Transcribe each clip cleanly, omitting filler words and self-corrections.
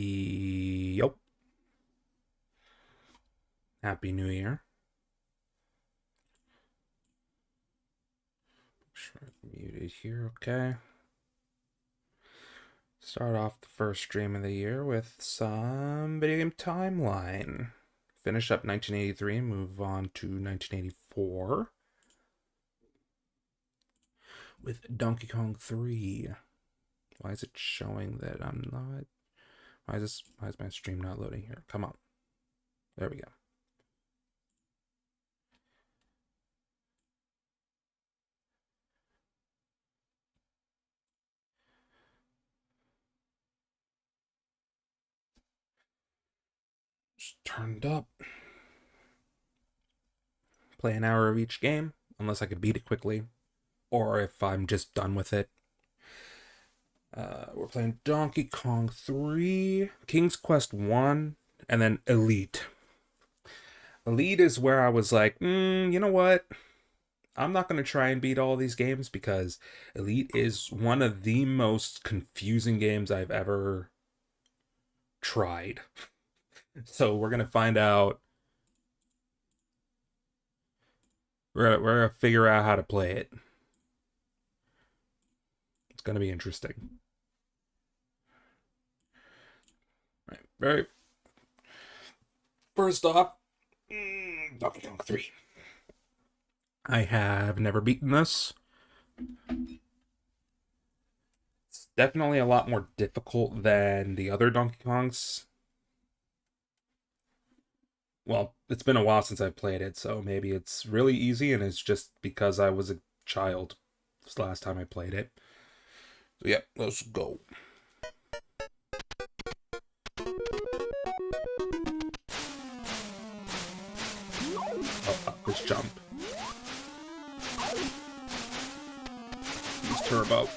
Yup. Happy New Year. Sure, muted here, okay. Start off the first stream of the year with some video game timeline. Finish up 1983, move on to 1984 with Donkey Kong 3. Why is it showing that I'm not? Why is my stream not loading here? Come on. There we go. Just turned up. Play an hour of each game, unless I could beat it quickly, or if I'm just done with it. We're playing Donkey Kong 3, King's Quest 1, and then Elite. Elite is where I was like, you know what? I'm not going to try and beat all these games because Elite is one of the most confusing games I've ever tried. So we're going to find out. We're going to figure out how to play it. It's going to be interesting. Right. Very first off, Donkey Kong 3. I have never beaten this. It's definitely a lot more difficult than the other Donkey Kongs. Well, it's been a while since I've played it, so maybe it's really easy and it's just because I was a child this last time I played it. So yeah, let's go. Oh, up this jump. Use turbo.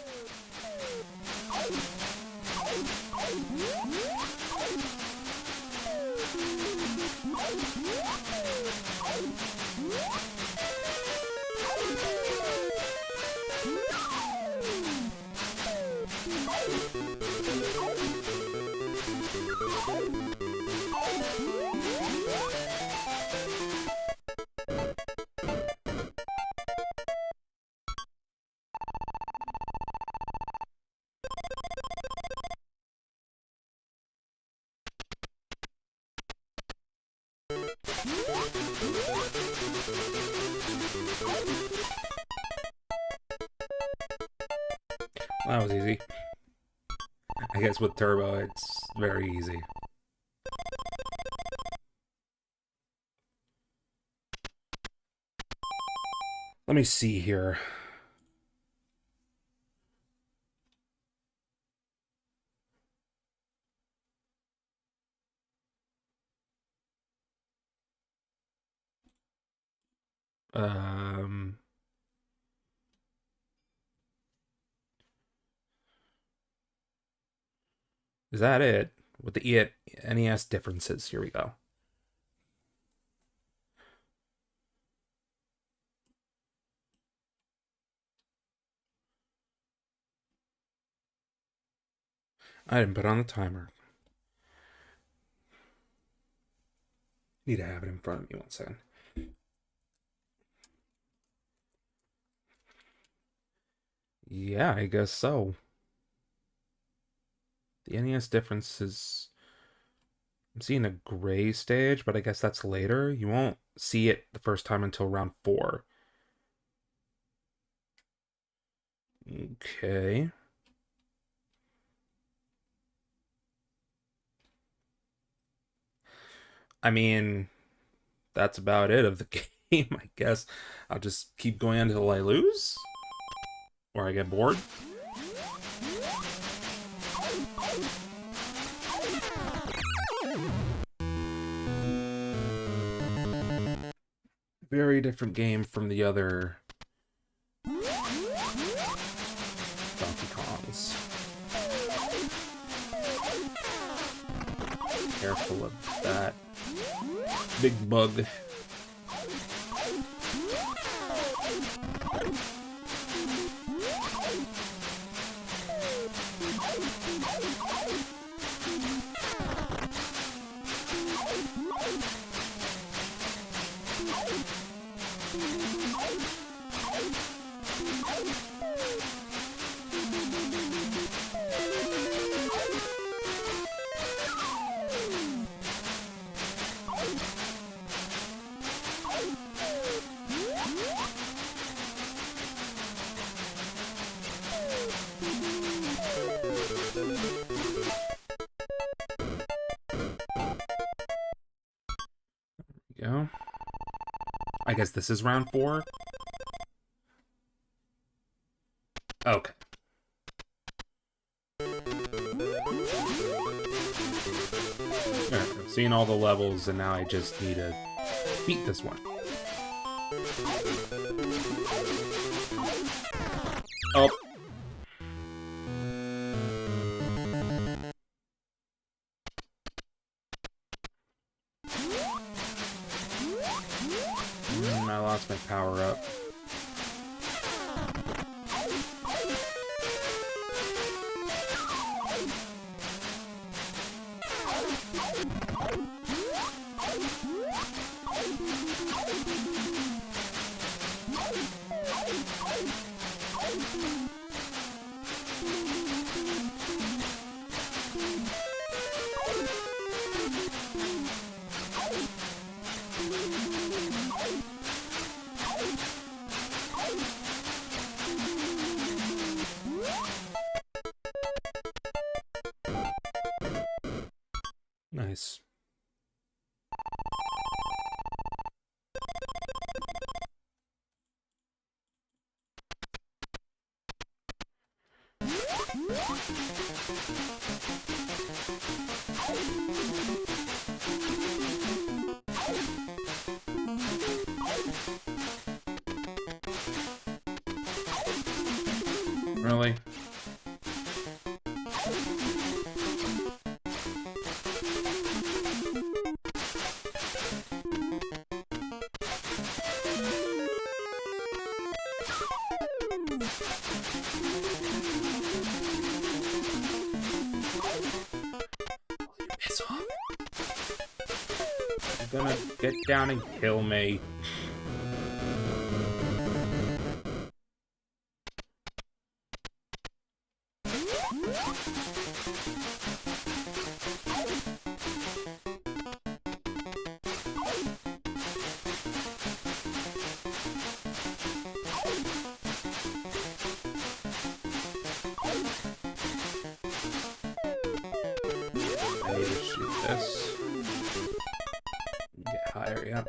That was easy. I guess with turbo, it's very easy. Let me see here. Is that it? With the NES differences. Here we go. I didn't put on the timer. Need to have it in front of me 1 second. Yeah, I guess so. The NES difference is... I'm seeing a gray stage, but I guess that's later. You won't see it the first time until round 4. Okay. I mean, that's about it of the game, I guess. I'll just keep going until I lose? Or I get bored? Very different game from the other Donkey Kongs. Careful of that big bug. go. I guess this is round 4. Okay. Alright, I've seen all the levels, and now I just need to beat this one. Oh. I lost my power up. Nice. Really? Piss off. You're gonna get down and kill me. I need to shoot this. Get higher, yeah.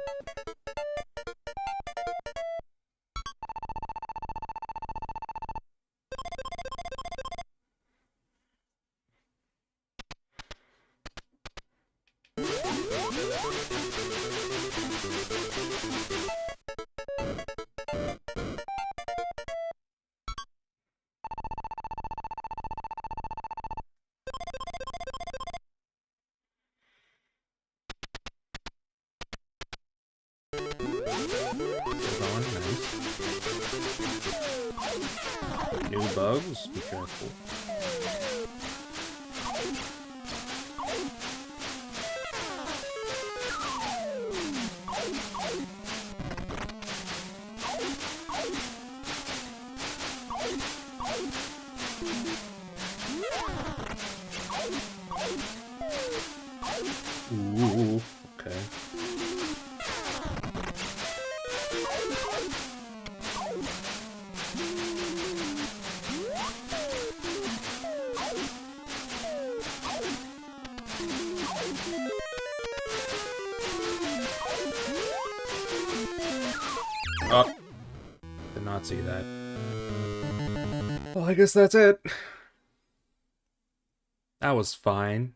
Nice. New bugs, be careful. Ooh, okay. Oh, did not see that. Well, I guess that's it. That was fine.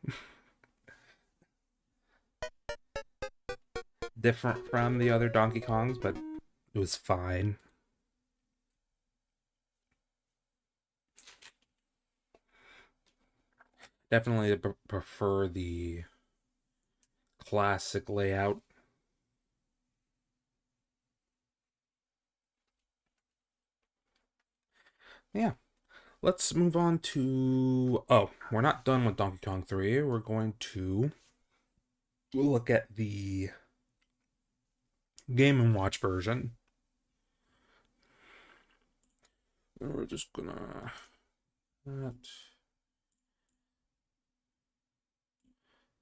Different from the other Donkey Kongs, but it was fine. Definitely prefer the classic layout. Yeah. Let's move on to... Oh, we're not done with Donkey Kong 3. We're going to look at the Game & Watch version. And we're just gonna...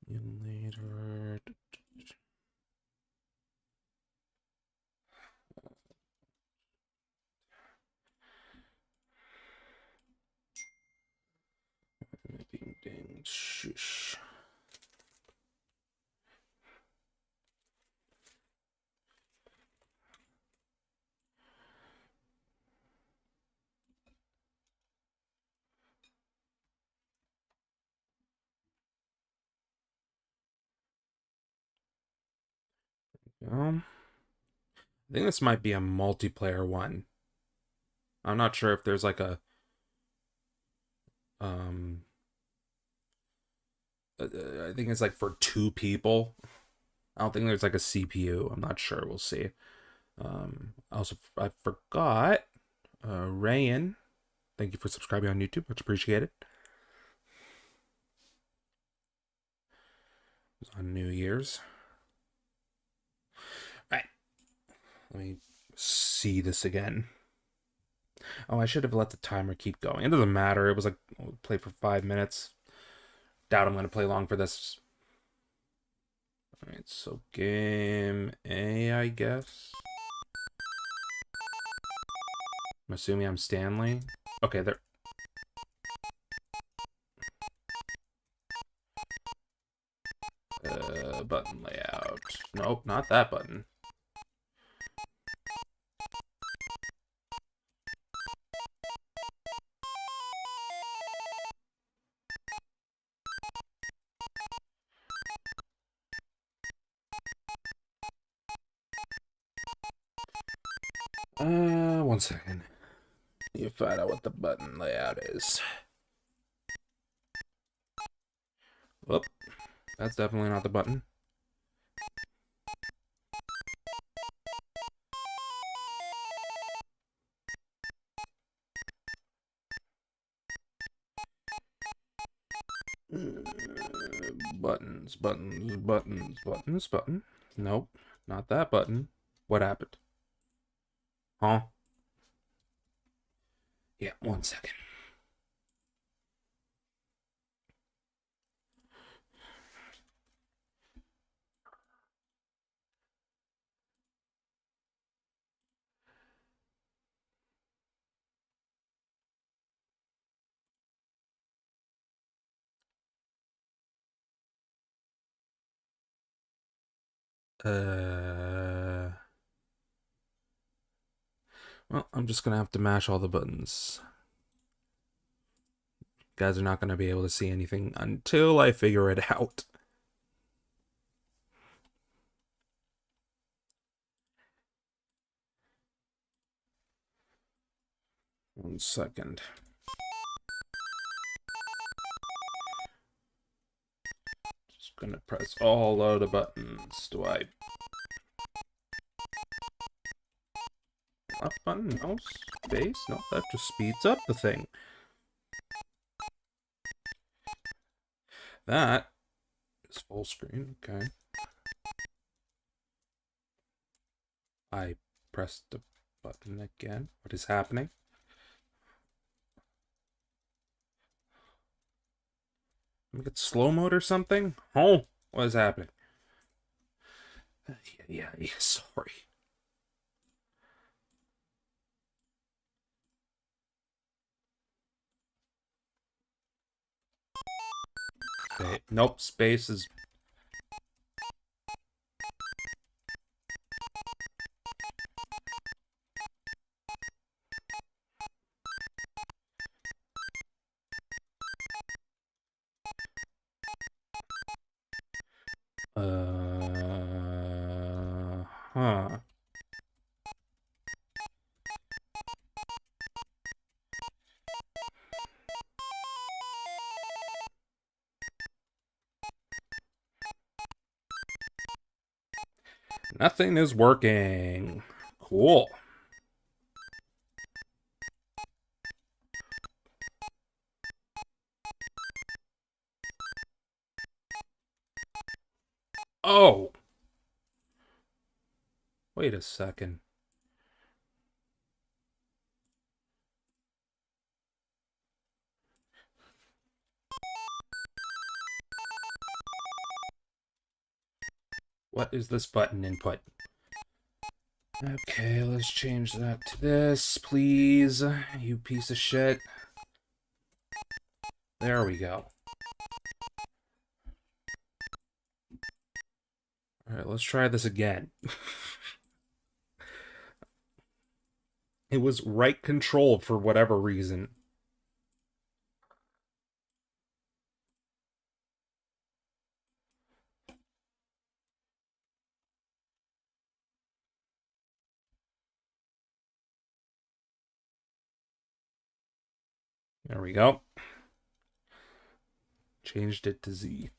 Later... Ding, ding, shush. I think this might be a multiplayer one. I'm not sure if there's like a um I think it's like for two people. I don't think there's like a CPU. I'm not sure. We'll see. I forgot. Rayan, thank you for subscribing on YouTube. Much appreciated. It was on New Year's. All right. Let me see this again. Oh, I should have let the timer keep going. It doesn't matter. It was like play for 5 minutes. Doubt I'm going to play long for this. All right, so game A, I guess. I'm assuming I'm Stanley. Okay, there. Button layout. Nope, not that button. One second. You find out what the button layout is. Whoop. That's definitely not the button. Buttons, buttons, buttons, buttons, button. Nope, not that button. What happened? Huh? Yeah, one second. Well, I'm just gonna have to mash all the buttons. You guys are not gonna be able to see anything until I figure it out. One second. Just gonna press all of the buttons. Do I up button, mouse, space? No, that just speeds up the thing. That is full screen. Okay. I pressed the button again. What is happening? Let me get slow mode or something? Oh, what is happening? Yeah, sorry. Okay, nope, space is... Huh. Nothing is working. Cool. Oh! Wait a second. What is this button input? Okay, let's change that to this, please. You piece of shit. There we go. Alright, let's try this again. It was right control for whatever reason. There we go. Changed it to Z.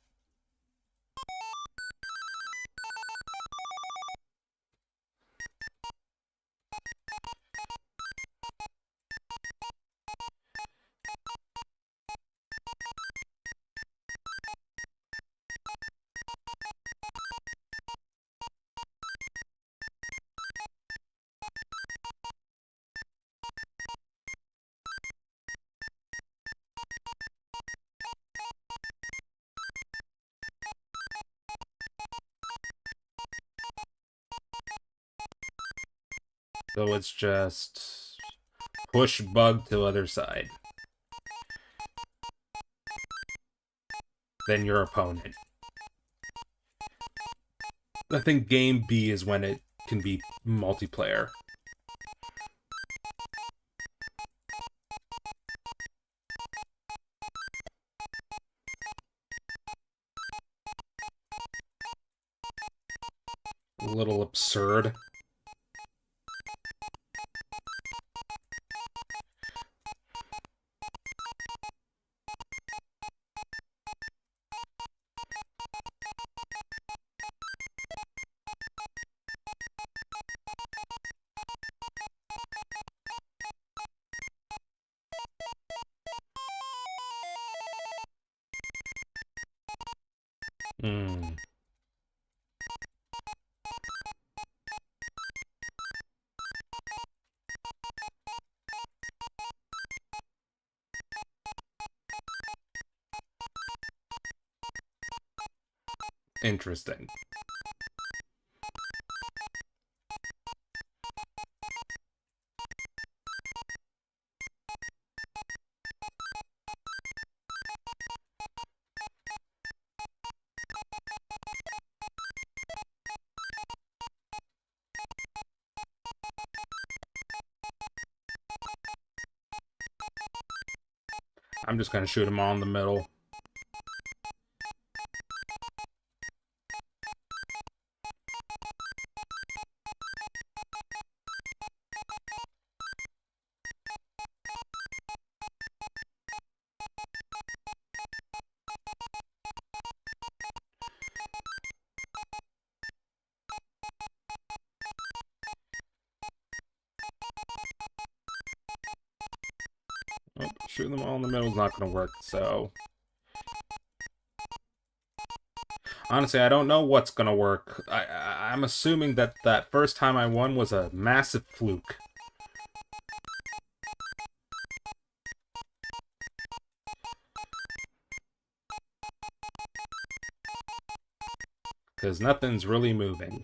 So it's just push bug to other side. Then your opponent. I think game B is when it can be multiplayer. A little absurd. Hmm. Interesting. I'm just gonna shoot him all in the middle. Oh, shooting them all in the middle is not gonna work, so... Honestly, I don't know what's gonna work. I'm assuming that that first time I won was a massive fluke. Because nothing's really moving.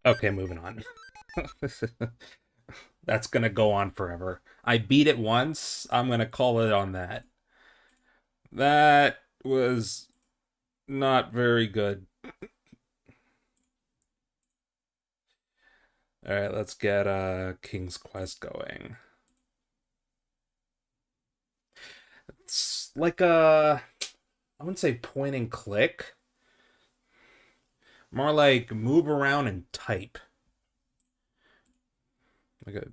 Okay, moving on. That's gonna go on forever. I beat it once. I'm gonna call it on that. That was not very good. Alright, let's get King's Quest going. It's like I wouldn't say point and click. More like move around and type. Like a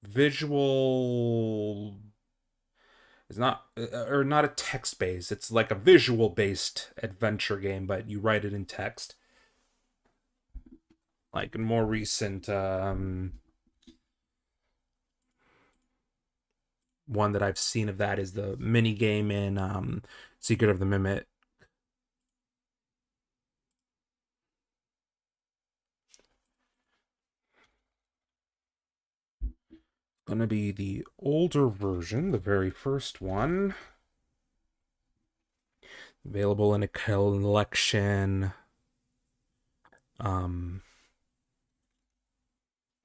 visual is not or not a text based. It's like a visual based adventure game, but you write it in text. Like a more recent one that I've seen of that is the mini game in Secret of the Mimic. Gonna be the older version, the very first one. Available in a collection. Um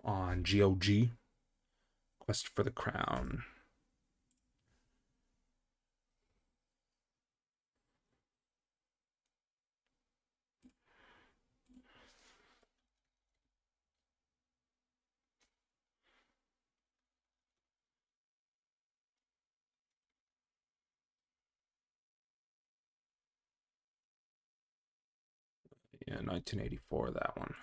on GOG. Quest for the Crown. Yeah, 1984, that one.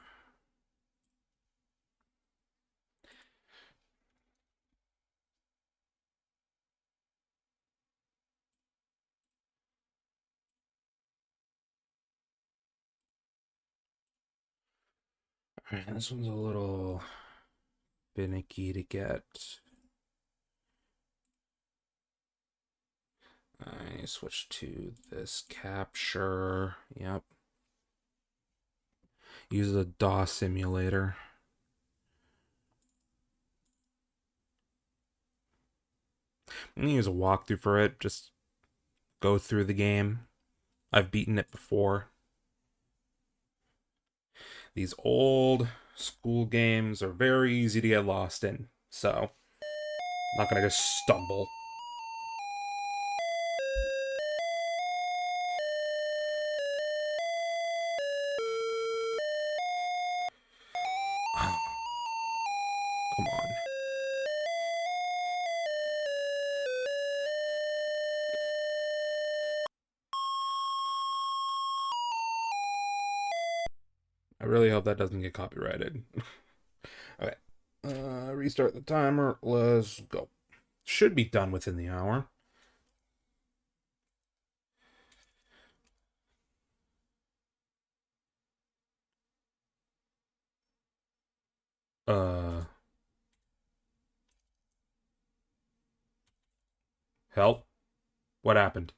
Alright, this one's a little finicky to get. I switch to this capture. Yep. Use the DOS simulator. I'm gonna use a walkthrough for it. Just go through the game. I've beaten it before. These old school games are very easy to get lost in, so I'm not gonna just stumble. Come on. I really hope that doesn't get copyrighted. Okay. Restart the timer. Let's go. Should be done within the hour. Uh, Help? What happened?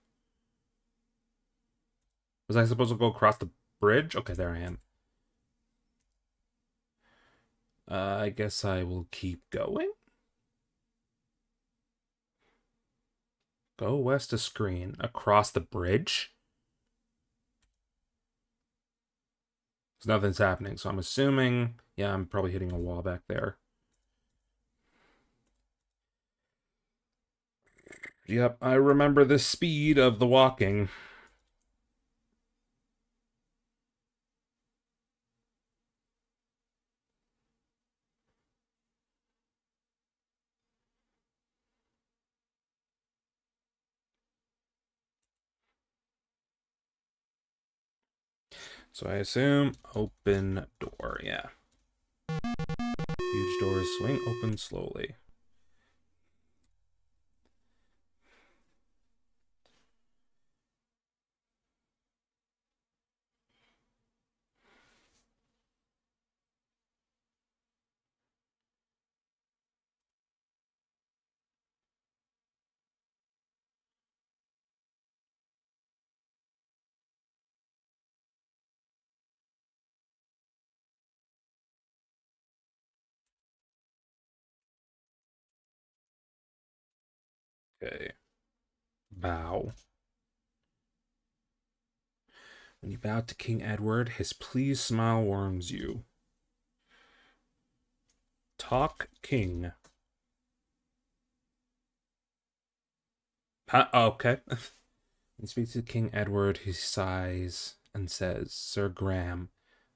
Was I supposed to go across the bridge? Okay, there I am. I guess I will keep going. Go west of screen. Across the bridge? Because nothing's happening, so I'm assuming... Yeah, I'm probably hitting a wall back there. Yep, I remember the speed of the walking. So I assume open door, yeah. Huge doors swing open slowly. Okay. Bow. When you bow to King Edward, his pleased smile warms you. Talk King. Huh? Oh, okay. He speaks to King Edward, he sighs and says, Sir Graham,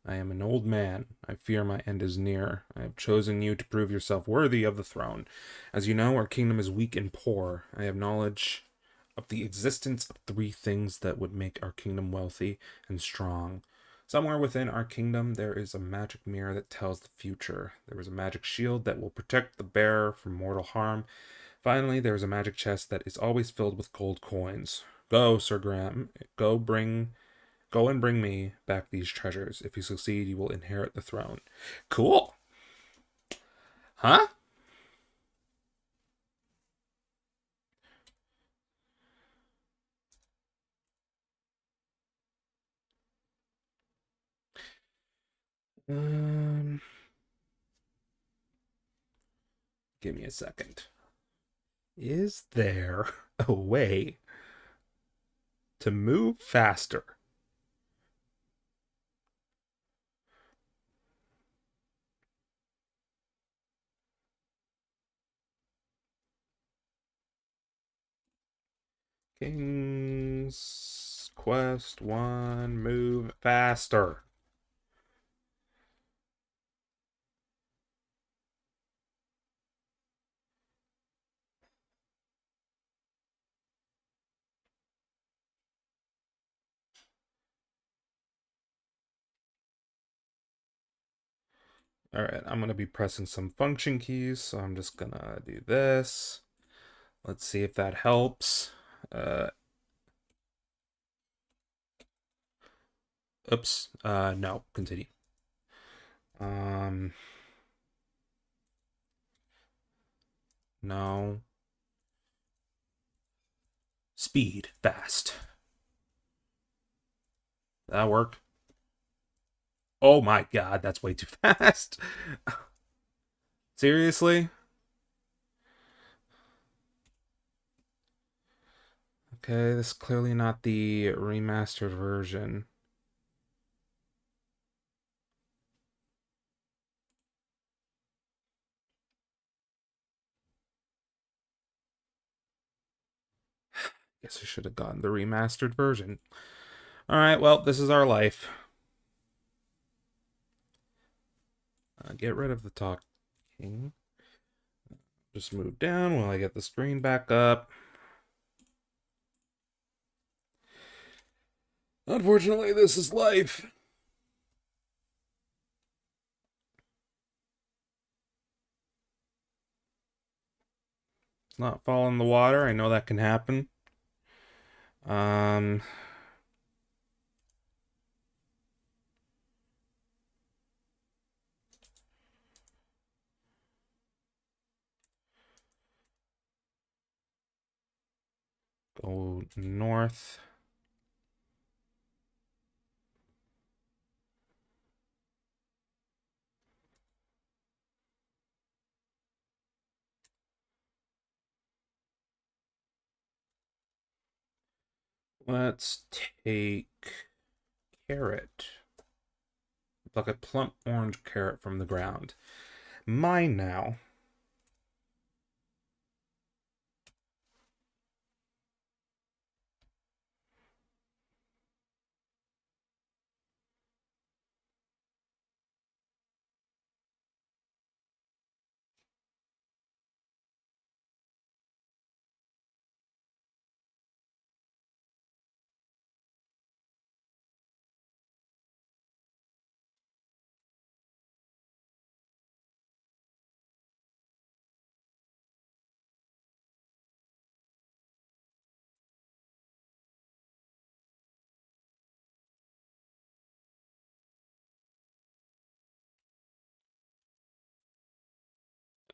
I am an old man. I fear my end is near. I have chosen you to prove yourself worthy of the throne. As you know, our kingdom is weak and poor. I have knowledge of the existence of three things that would make our kingdom wealthy and strong. Somewhere within our kingdom, there is a magic mirror that tells the future. There is a magic shield that will protect the bearer from mortal harm. Finally, there is a magic chest that is always filled with gold coins. Go, Sir Graham. Go and bring me back these treasures. If you succeed, you will inherit the throne. Cool. Huh? Um, Give me a second. Is there a way to move faster? King's Quest 1, move faster. All right, I'm going to be pressing some function keys, so I'm just going to do this. Let's see if that helps. Oops. No, continue. Um, no. Speed, fast. That work? Oh my god, that's way too fast. Seriously? Okay, this is clearly not the remastered version. Guess I should have gotten the remastered version. Alright, well, this is our life. Get rid of the talking. Just move down while I get the screen back up. Unfortunately, this is life. It's not fall in the water. I know that can happen. Um, go north. Let's take carrot. Pluck a plump orange carrot from the ground. Mine now.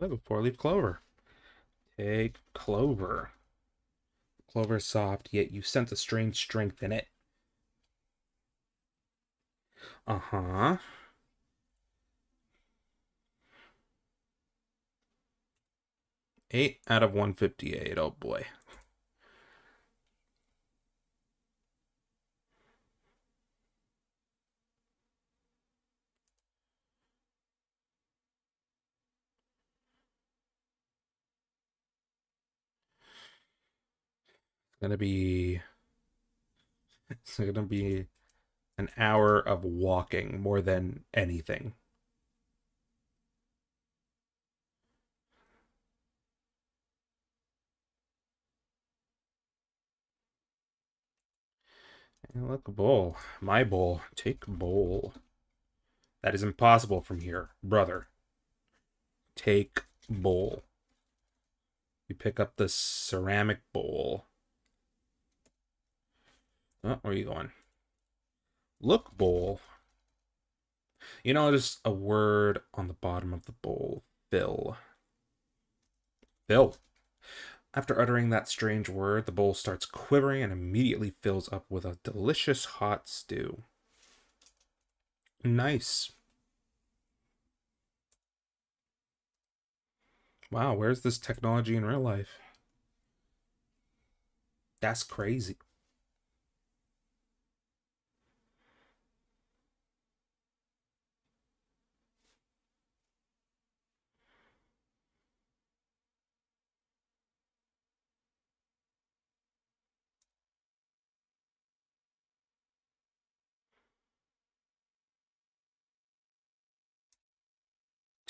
I have a four-leaf clover. Take clover. Clover soft, yet you sense a strange strength in it. Uh-huh. 8 out of 158. Oh boy. Gonna be it's gonna be an hour of walking more than anything. And look, a bowl. My bowl. Take bowl. That is impossible from here, brother. Take bowl. You pick up the ceramic bowl. Oh, where are you going? Look, bowl. You know, just a word on the bottom of the bowl. Fill. Fill. After uttering that strange word, the bowl starts quivering and immediately fills up with a delicious hot stew. Nice. Wow, where's this technology in real life? That's crazy.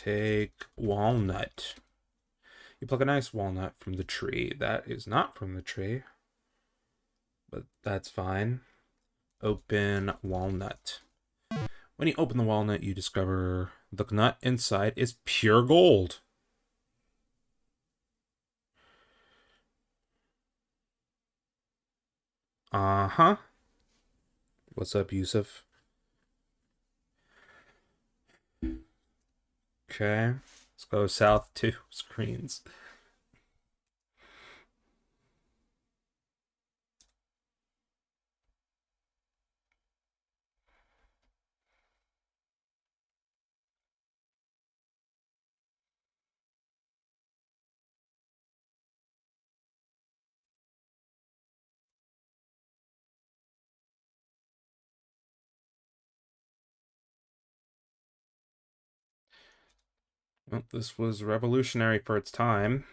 Take walnut. You pluck a nice walnut from the tree. That is not from the tree, but that's fine. Open walnut. When you open the walnut, you discover the nut inside is pure gold. Uh-huh. What's up, Yusuf? Okay. Let's go south 2 screens. Well, this was revolutionary for its time.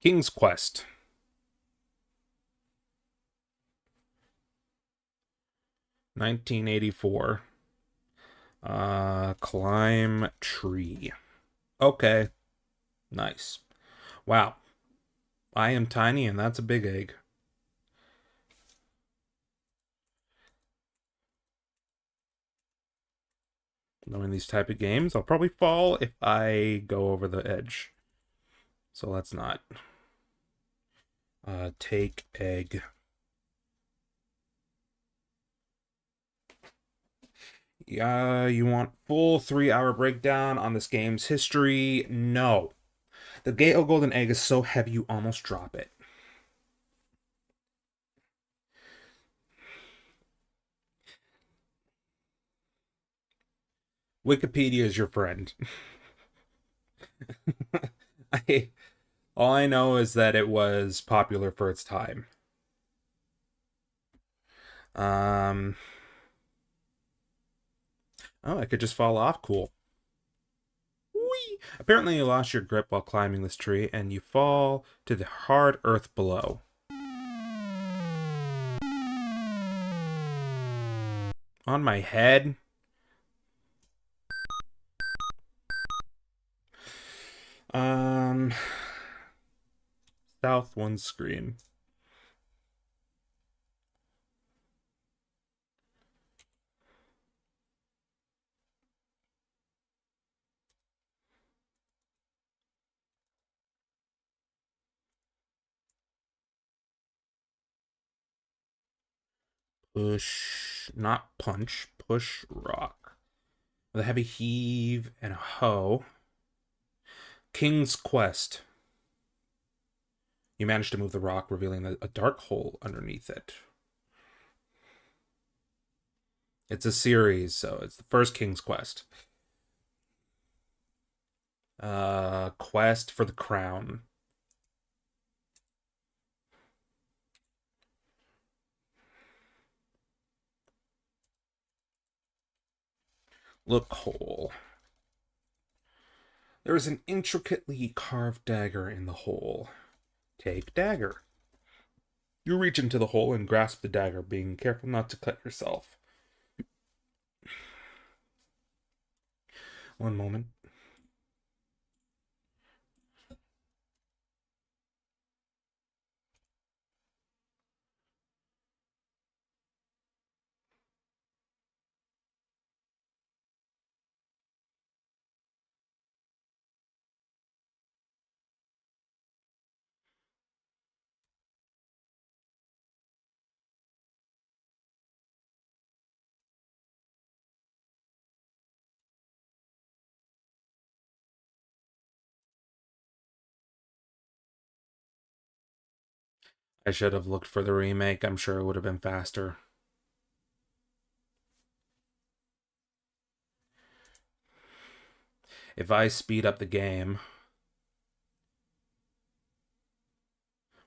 King's Quest. 1984. Climb tree. Okay. Nice. Wow. I am tiny and that's a big egg. Knowing these type of games, I'll probably fall if I go over the edge. So let's not. Take egg. Yeah, you want full 3-hour breakdown on this game's history? No. The Gale Golden Egg is so heavy you almost drop it. Wikipedia is your friend. All I know is that it was popular for its time. Oh, I could just fall off. Cool. Whee! Apparently you lost your grip while climbing this tree, and you fall to the hard earth below. On my head? South 1 screen. Push, not punch, push rock. With a heavy heave and a hoe. King's Quest. You manage to move the rock, revealing a dark hole underneath it. It's a series, so it's the first King's Quest. Quest for the crown. Look hole. There is an intricately carved dagger in the hole. Take dagger. You reach into the hole and grasp the dagger, being careful not to cut yourself. One moment. I should have looked for the remake. I'm sure it would have been faster. If I speed up the game.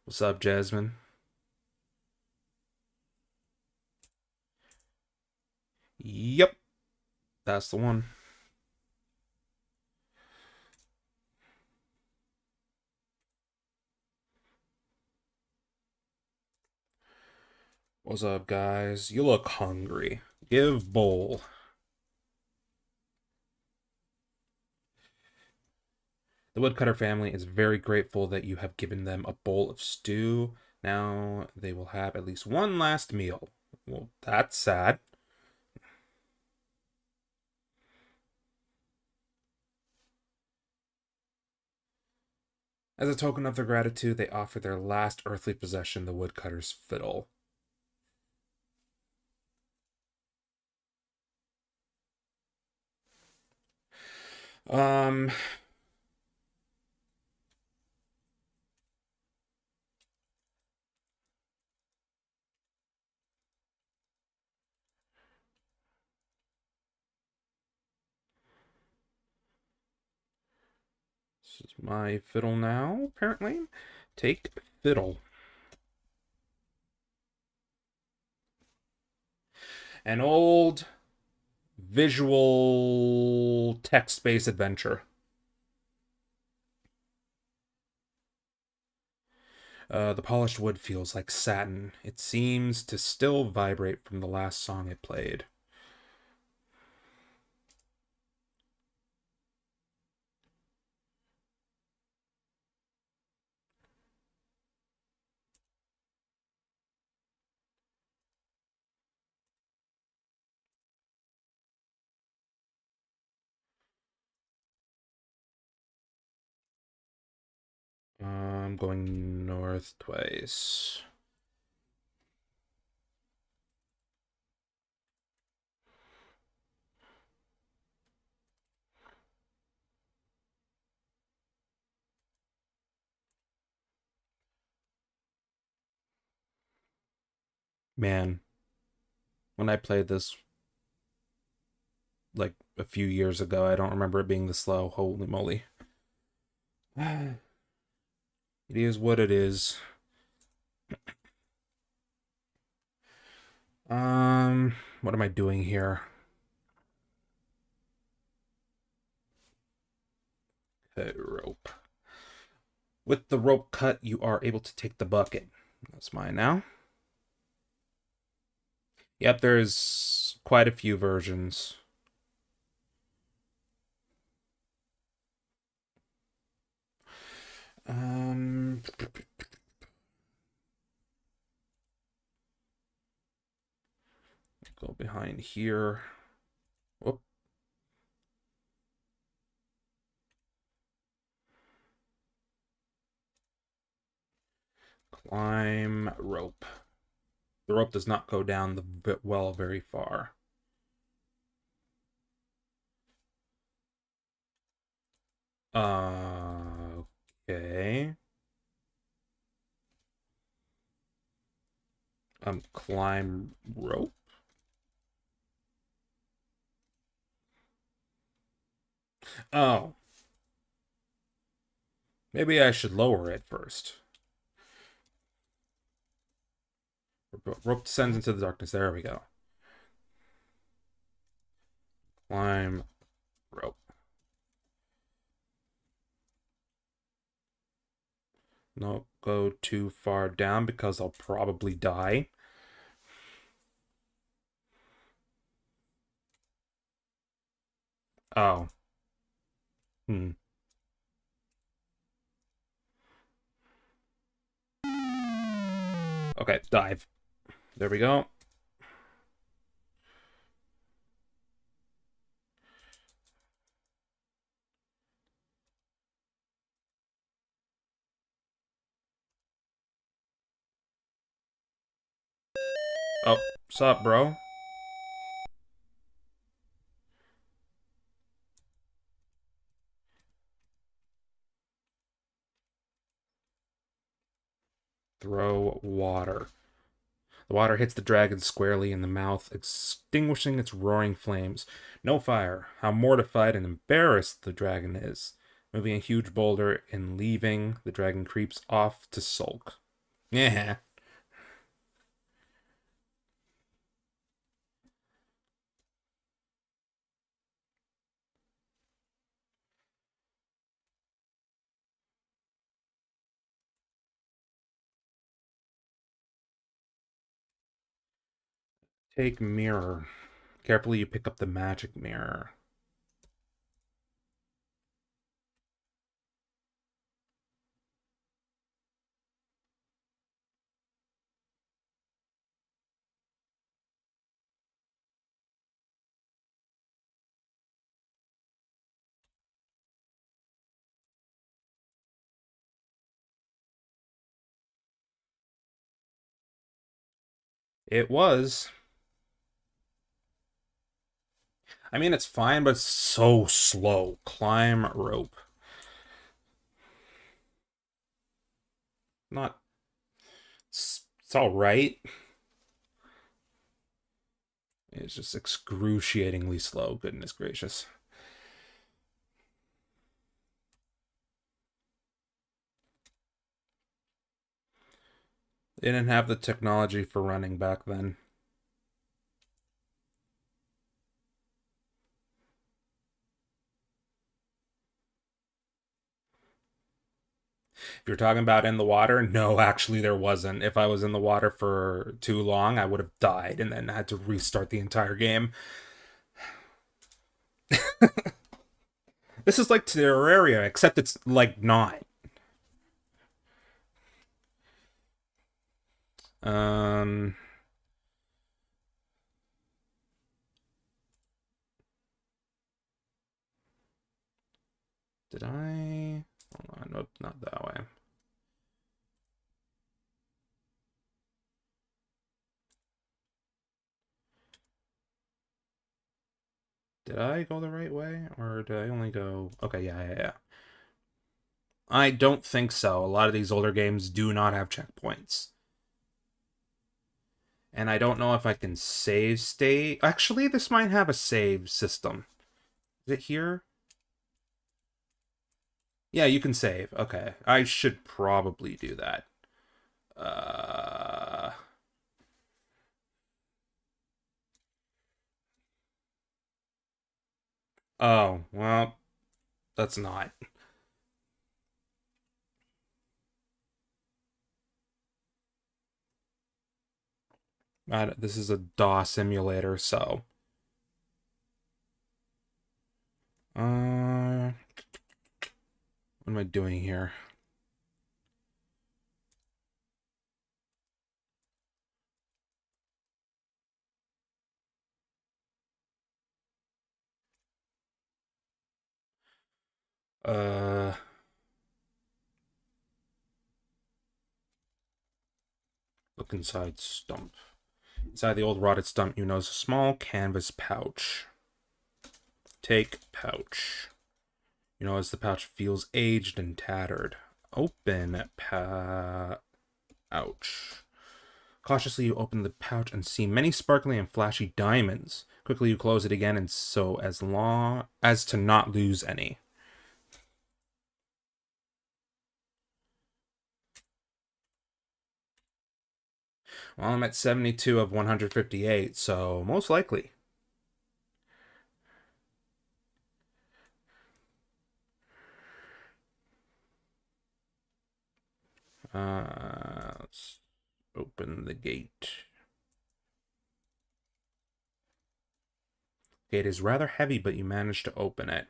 What's up, Jasmine? Yep. That's the one. What's up, guys? You look hungry. Give bowl. The woodcutter family is very grateful that you have given them a bowl of stew. Now they will have at least one last meal. Well, that's sad. As a token of their gratitude, they offer their last earthly possession, the woodcutter's fiddle. Um, this is my fiddle now, apparently. Take fiddle. An old visual text-based adventure. The polished wood feels like satin. It seems to still vibrate from the last song it played. I'm going north twice. Man, when I played this like a few years ago, I don't remember it being this slow. Holy moly. It is what it is. What am I doing here? Okay, rope. With the rope cut, you are able to take the bucket. That's mine now. Yep, there's quite a few versions. Um, go behind here. Whoop. Climb rope. The rope does not go down the well very far. Okay. Climb rope. Oh, maybe I should lower it first. Rope descends into the darkness. There we go. Climb rope. Don't go too far down because I'll probably die. Oh. Hmm. Okay, dive. There we go. Oh, sup, bro? Throw water. The water hits the dragon squarely in the mouth, extinguishing its roaring flames. No fire. How mortified and embarrassed the dragon is. Moving a huge boulder and leaving, the dragon creeps off to sulk. Yeah. Take mirror. Carefully, you pick up the magic mirror. It was. I mean, it's fine, but it's so slow. Climb rope. Not. It's all right. It's just excruciatingly slow. Goodness gracious. They didn't have the technology for running back then. If you're talking about in the water, no, actually, there wasn't. If I was in the water for too long, I would have died and then had to restart the entire game. This is like Terraria, except it's like not. Um, did I? Hold on, nope, not that way. Did I go the right way, or did I only go? Okay, yeah. I don't think so. A lot of these older games do not have checkpoints. And I don't know if I can save state. Actually, this might have a save system. Is it here? Yeah, you can save. Okay. I should probably do that. Uh... Oh, well, that's not. This is a DAW simulator, so. What am I doing here? Uh, Look inside stump. Inside the old rotted stump, you notice a small canvas pouch. Take pouch. You notice the pouch feels aged and tattered. Open pouch. Cautiously, you open the pouch and see many sparkling and flashy diamonds. Quickly, you close it again, and so as long as to not lose any. Well, I'm at 72 of 158, so most likely. Let's open the gate. Gate is rather heavy, but you managed to open it.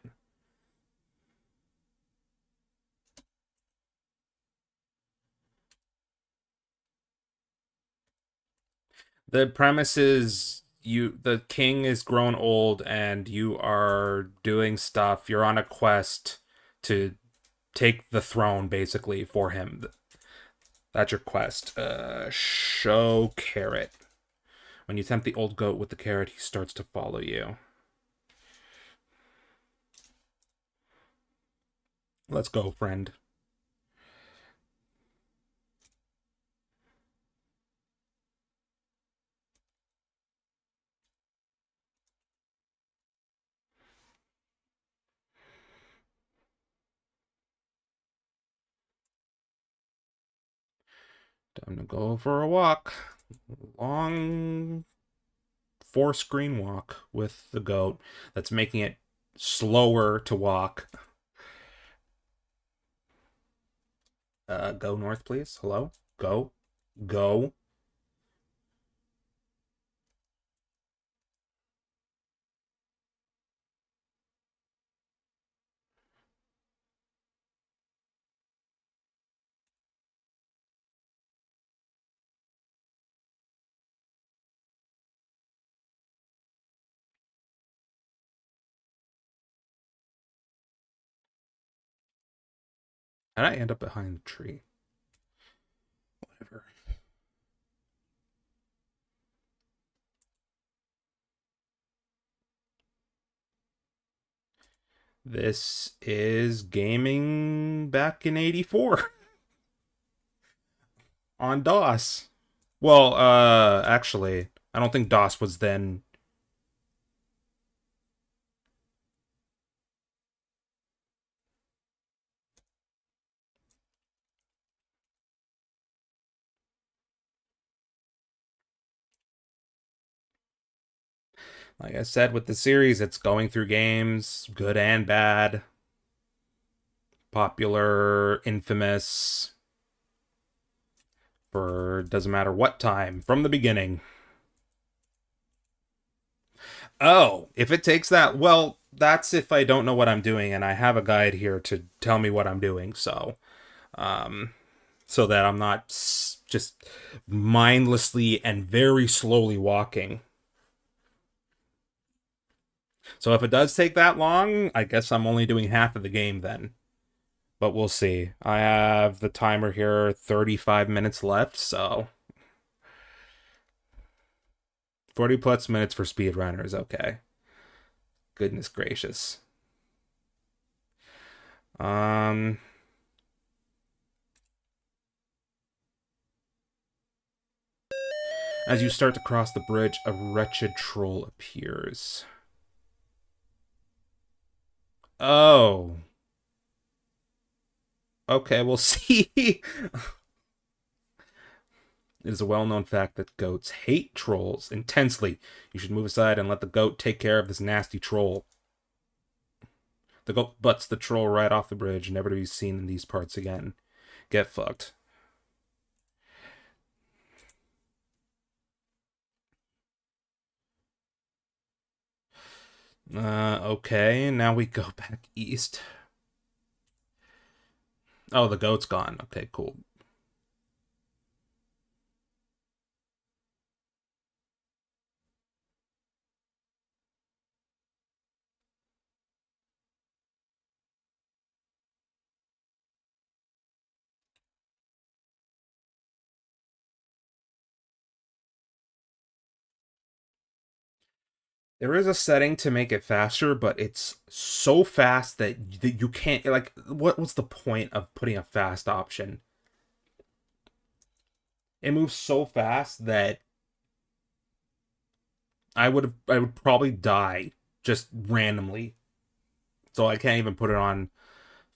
The premise is the king is grown old and you are doing stuff. You're on a quest to take the throne basically for him. That's your quest. Show carrot. When you tempt the old goat with the carrot, he starts to follow you. Let's go, friend. Time to go for a walk. Long 4-screen walk with the goat. That's making it slower to walk. Go north, please. Hello? Go. Go. How'd I end up behind the tree? Whatever. This is gaming back in 84 on DOS. Well, actually, I don't think DOS was then. Like I said, with the series, it's going through games, good and bad, popular, infamous, for doesn't matter what time, from the beginning. Oh, if it takes that, well, that's if I don't know what I'm doing, and I have a guide here to tell me what I'm doing, um, so that I'm not just mindlessly and very slowly walking. So if it does take that long, I guess I'm only doing half of the game then. But we'll see. I have the timer here, 35 minutes left, so 40 plus minutes for speedrunners, okay. Goodness gracious. Um as you start to cross the bridge, a wretched troll appears. Oh. Okay, we'll see. It is a well-known fact that goats hate trolls intensely. You should move aside and let the goat take care of this nasty troll. The goat butts the troll right off the bridge, never to be seen in these parts again. Get fucked. Okay, now we go back east. Oh, the goat's gone. Okay, cool. There is a setting to make it faster, but it's so fast that you can't, like, what's the point of putting a fast option? It moves so fast that I would probably die just randomly. So I can't even put it on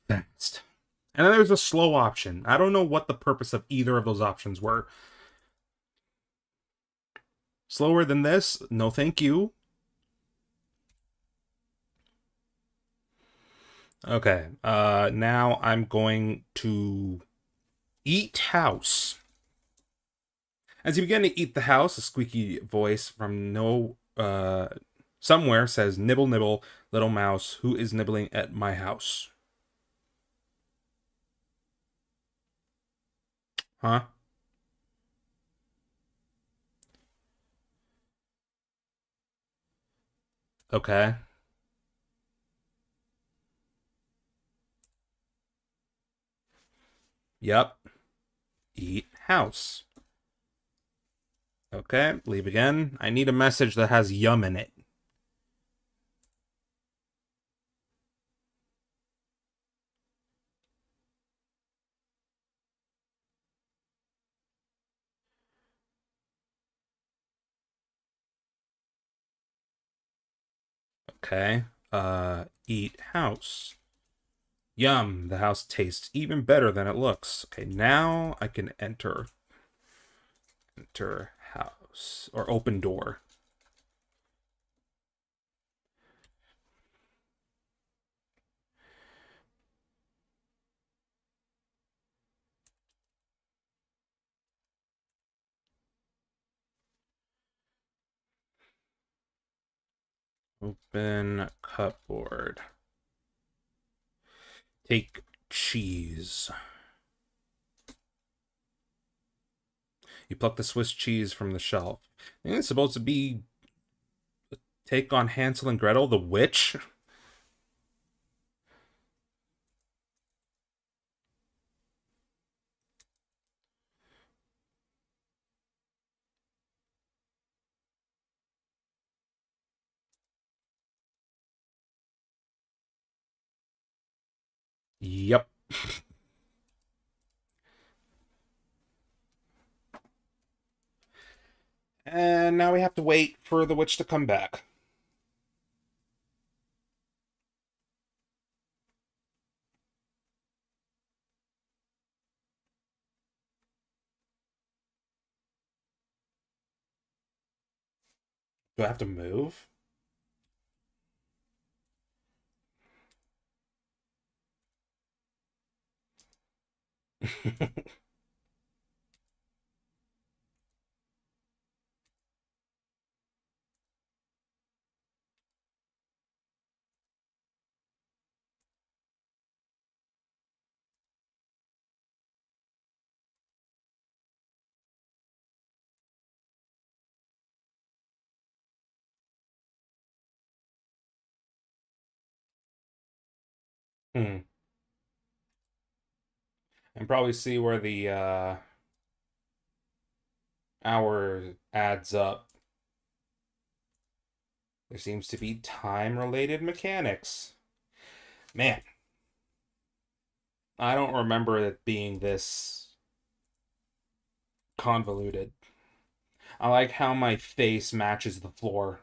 fast. And then there's a slow option. I don't know what the purpose of either of those options were. Slower than this? No, thank you. Okay. Now I'm going to eat house. As you begin to eat the house, a squeaky voice from somewhere says, "Nibble, nibble, little mouse. Who is nibbling at my house?" Huh? Okay. Yep. Eat house. Okay. Leave again. I need a message that has yum in it. Okay. Eat house. Yum, the house tastes even better than it looks. Okay, now I can enter. Enter house. Or open door. Open cupboard. Take cheese. You pluck the Swiss cheese from the shelf. I think it's supposed to be take on Hansel and Gretel, the witch. Yep. And now we have to wait for the witch to come back. Do I have to move? Hmm. And probably see where the hour adds up. There seems to be time related mechanics. Man, I don't remember it being this convoluted. I like how my face matches the floor.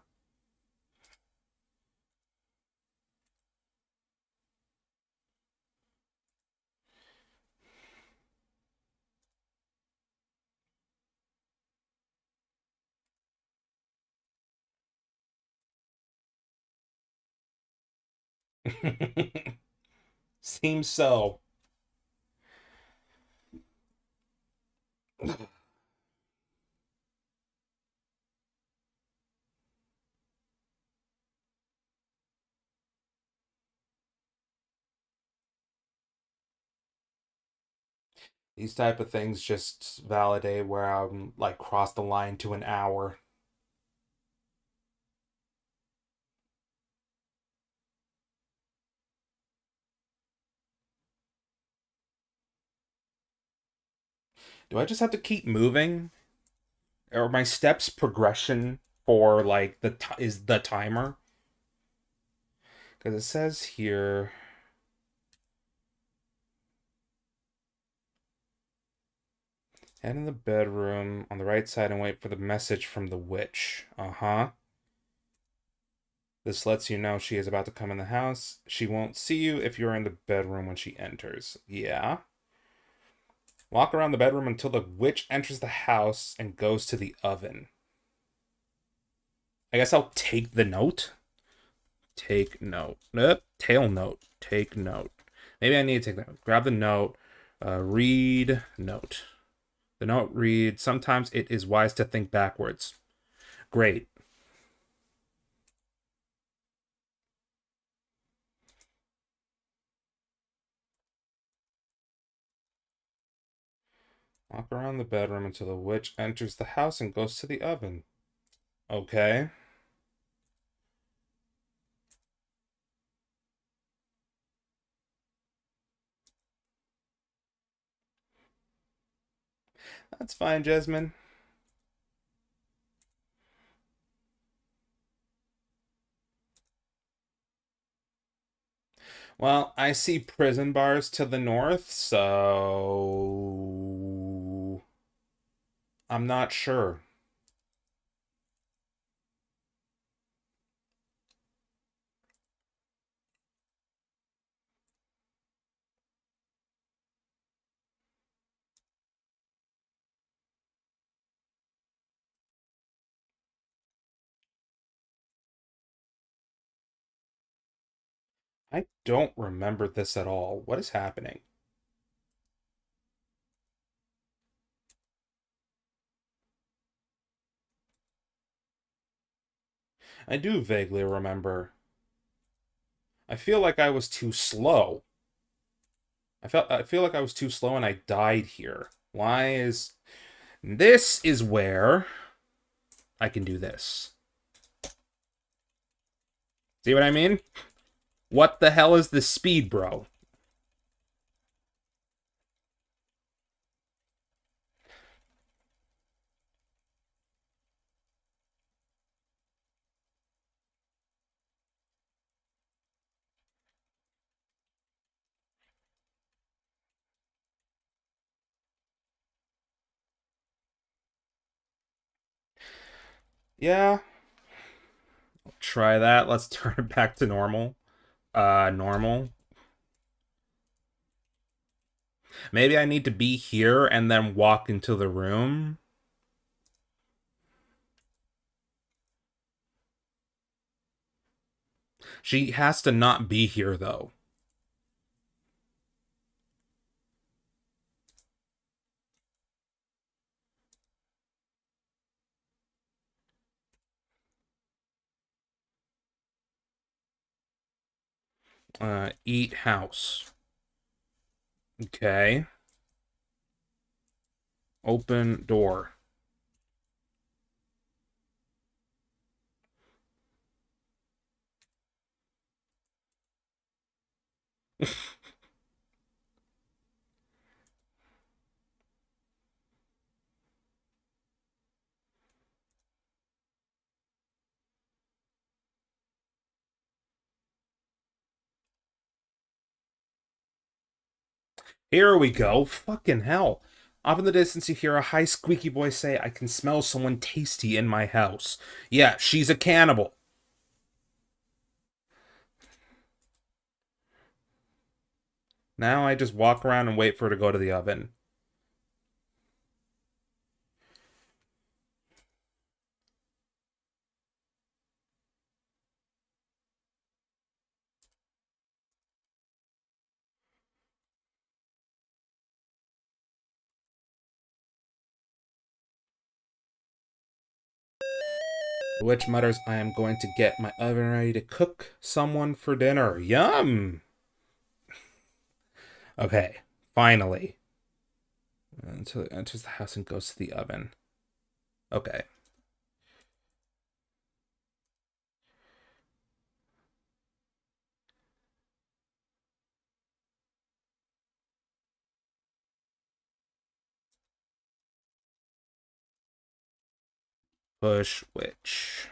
Seems so. These type of things just validate where I'm like cross the line to an hour. Do I just have to keep moving? Or my steps progression for like is the timer? Because it says here head in the bedroom on the right side and wait for the message from the witch. Uh-huh. This lets you know she is about to come in the house. She won't see you if you're in the bedroom when she enters. Yeah. Walk around the bedroom until the witch enters the house and goes to the oven. I guess I'll take the note. Take note. Nope. Tail note. Take note. Maybe I need to take the note. Grab the note. Read note. The note reads, sometimes it is wise to think backwards. Great. Walk around the bedroom until the witch enters the house and goes to the oven. Okay. That's fine, Jasmine. Well, I see prison bars to the north, so I'm not sure. I don't remember this at all. What is happening? I do vaguely remember. I feel like I was too slow. I feel like I was too slow and I died here. Why is this is where I can do this. See what I mean? What the hell is the speed, bro? Yeah, try that. Let's turn it back to normal. Normal. Maybe I need to be here and then walk into the room. She has to not be here, though. Eat house. Okay. Open door. Here we go. Fucking hell. Off in the distance, you hear a high, squeaky voice say, I can smell someone tasty in my house. Yeah, she's a cannibal. Now I just walk around and wait for her to go to the oven. The witch mutters, I am going to get my oven ready to cook someone for dinner. Yum! Okay, finally. Until it enters the house and goes to the oven. Okay. Push witch.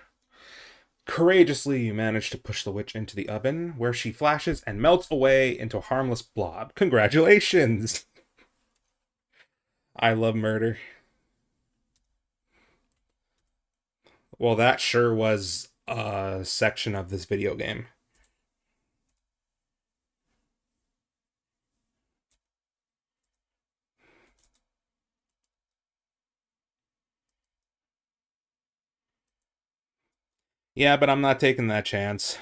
Courageously, you manage to push the witch into the oven, where she flashes and melts away into a harmless blob. Congratulations! I love murder. Well, that sure was a section of this video game. Yeah, but I'm not taking that chance.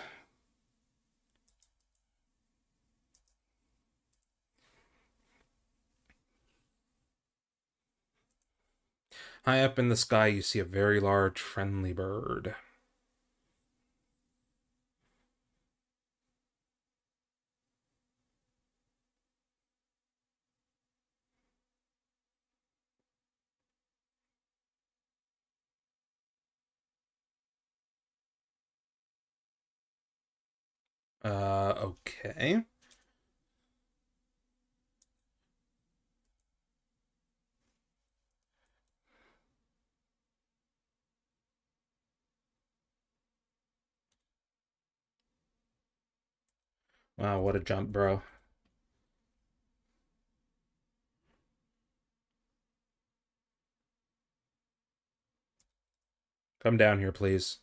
High up in the sky, you see a very large, friendly bird. Okay. Wow, what a jump, bro. Come down here, please.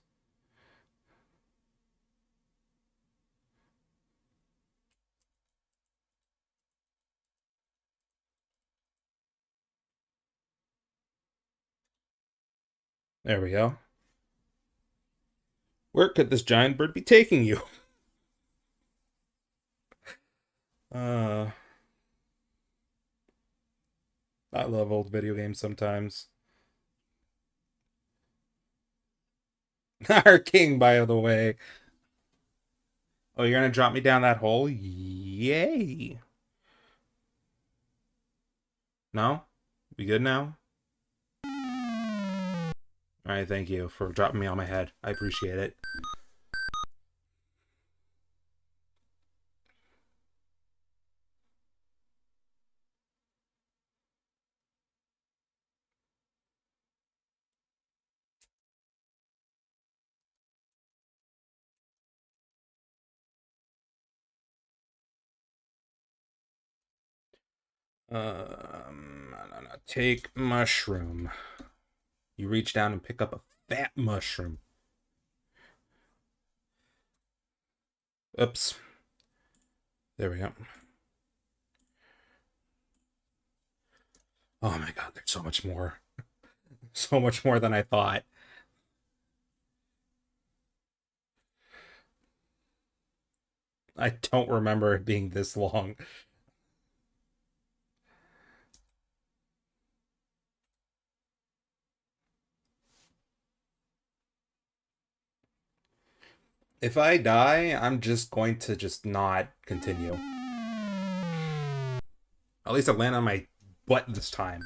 There we go. Where could this giant bird be taking you? Uh, I love old video games sometimes. Our king, by the way. Oh, you're gonna drop me down that hole? Yay. No? We good now? Alright, thank you for dropping me on my head. I appreciate it. No, no. Take mushroom. You reach down and pick up a bat mushroom. Oops. There we go. Oh my god, there's so much more. So much more than I thought. I don't remember it being this long. If I die, I'm just going to just not continue. At least I land on my butt this time.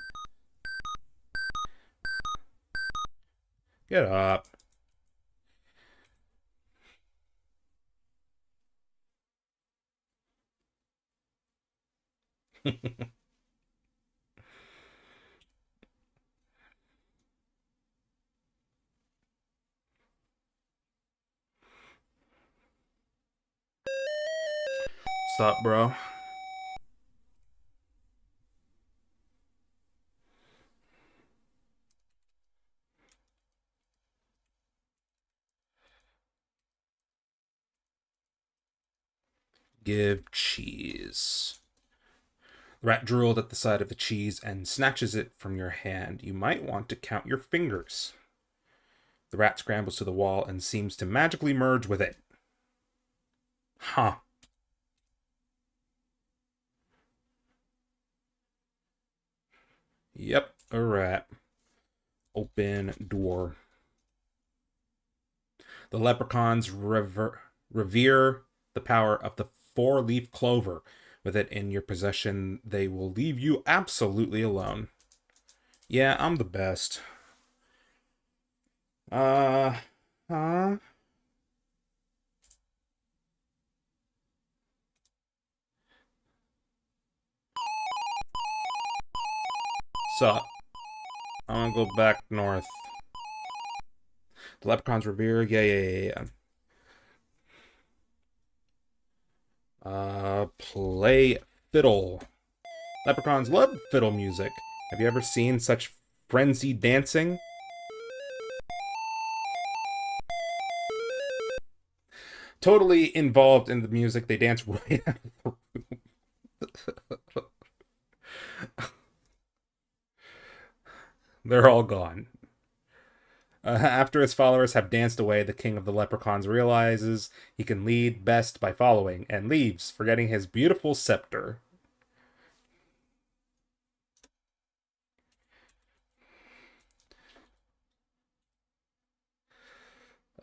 Get up. What's up, bro? Give cheese. The rat drooled at the sight of the cheese and snatches it from your hand. You might want to count your fingers. The rat scrambles to the wall and seems to magically merge with it. Huh. Yep, a rat. Open door. The leprechauns revere the power of the four-leaf clover. With it in your possession, they will leave you absolutely alone. Yeah, I'm the best. Uh, huh? Sup? I'm gonna go back north. The leprechauns revere. Yeah. Play fiddle. Leprechauns love fiddle music. Have you ever seen such frenzied dancing? Totally involved in the music, they dance right out of the room. They're all gone. After his followers have danced away, the king of the leprechauns realizes he can lead best by following and leaves, forgetting his beautiful scepter.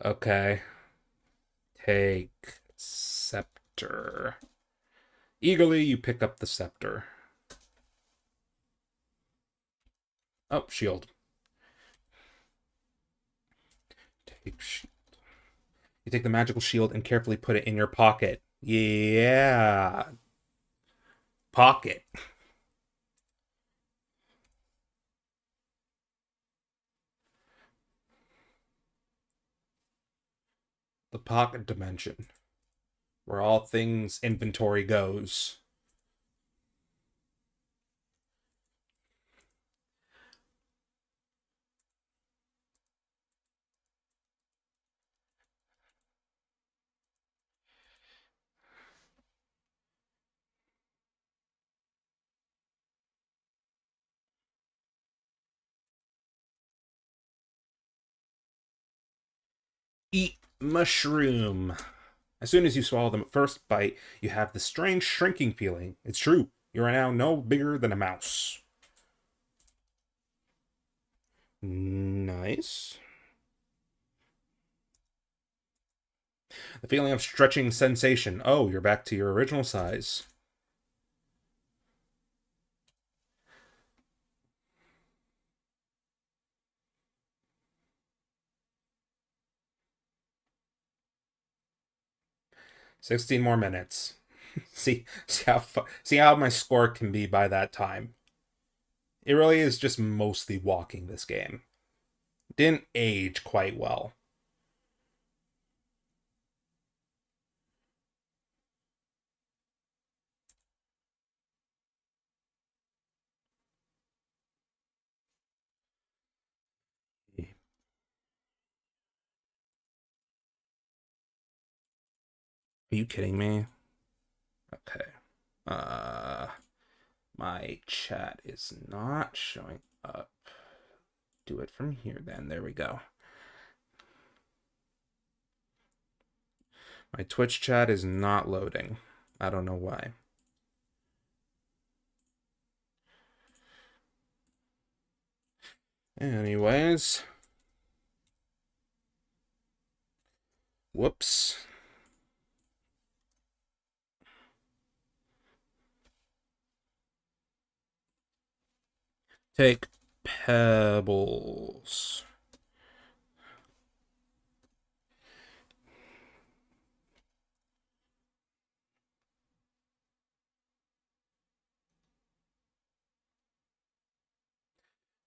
Okay. Take scepter. Eagerly, you pick up the scepter. Oh, shield. Take shield. You take the magical shield and carefully put it in your pocket. Yeah. Pocket. The pocket dimension, where all things inventory goes. Eat mushroom. As soon as you swallow the first bite, you have the strange shrinking feeling. It's true. You are now no bigger than a mouse. Nice. The feeling of stretching sensation. Oh, you're back to your original size. $16 more minutes. See how my score can be by that time. It really is just mostly walking this game. Didn't age quite well. Are you kidding me? Okay. Uh, my chat is not showing up. Do it from here then. There we go. My Twitch chat is not loading. I don't know why. Anyways. Whoops. Take pebbles.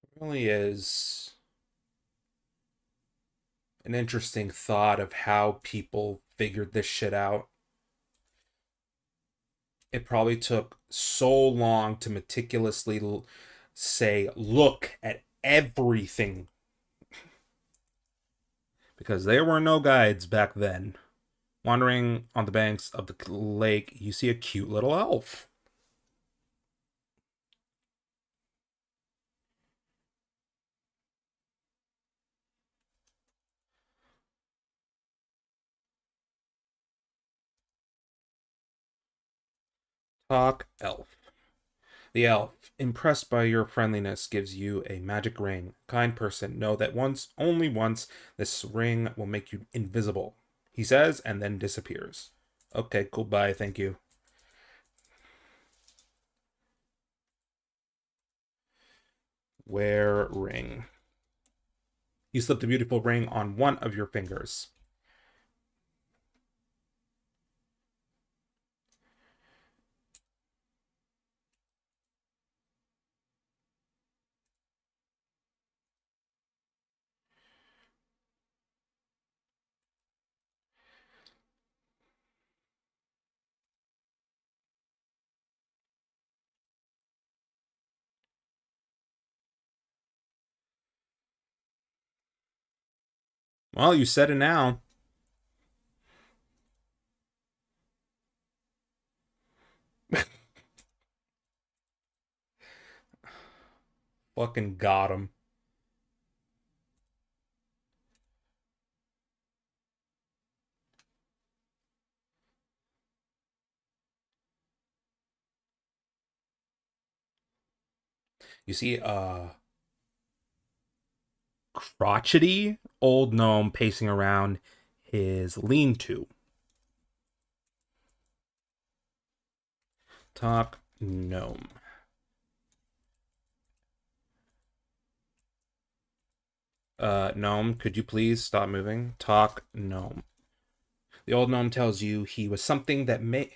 It really is an interesting thought of how people figured this shit out. It probably took so long to meticulously say, look at everything. Because there were no guides back then. Wandering on the banks of the lake, you see a cute little elf. Talk elf. The elf, impressed by your friendliness, gives you a magic ring. Kind person, know that only once, this ring will make you invisible. He says, and then disappears. Okay, cool, bye, thank you. Wear ring. You slipped a beautiful ring on one of your fingers. Well, you said it now. Fucking got him. You see a crotchety old gnome pacing around his lean-to. Talk gnome. Gnome, could you please stop moving? Talk gnome. The old gnome tells you he has something that may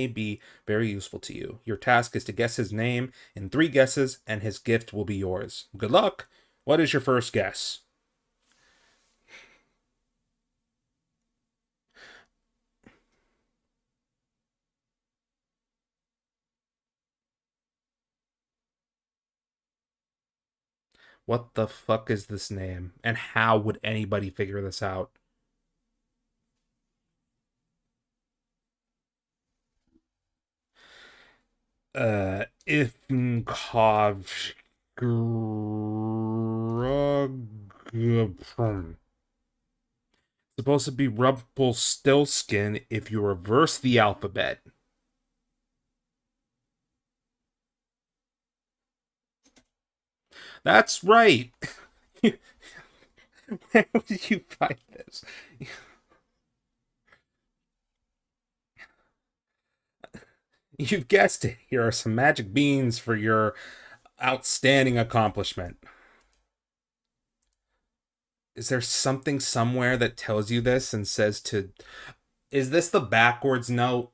be very useful to you. Your task is to guess his name in 3 guesses, and his gift will be yours. Good luck. What is your first guess? What the fuck is this name? And how would anybody figure this out? Ifnkov. Supposed to be Rumpelstiltskin if you reverse the alphabet. That's right. Where did you find this? You've guessed it. Here are some magic beans for your outstanding accomplishment. Is there something somewhere that tells you this and says to. Is this the backwards note?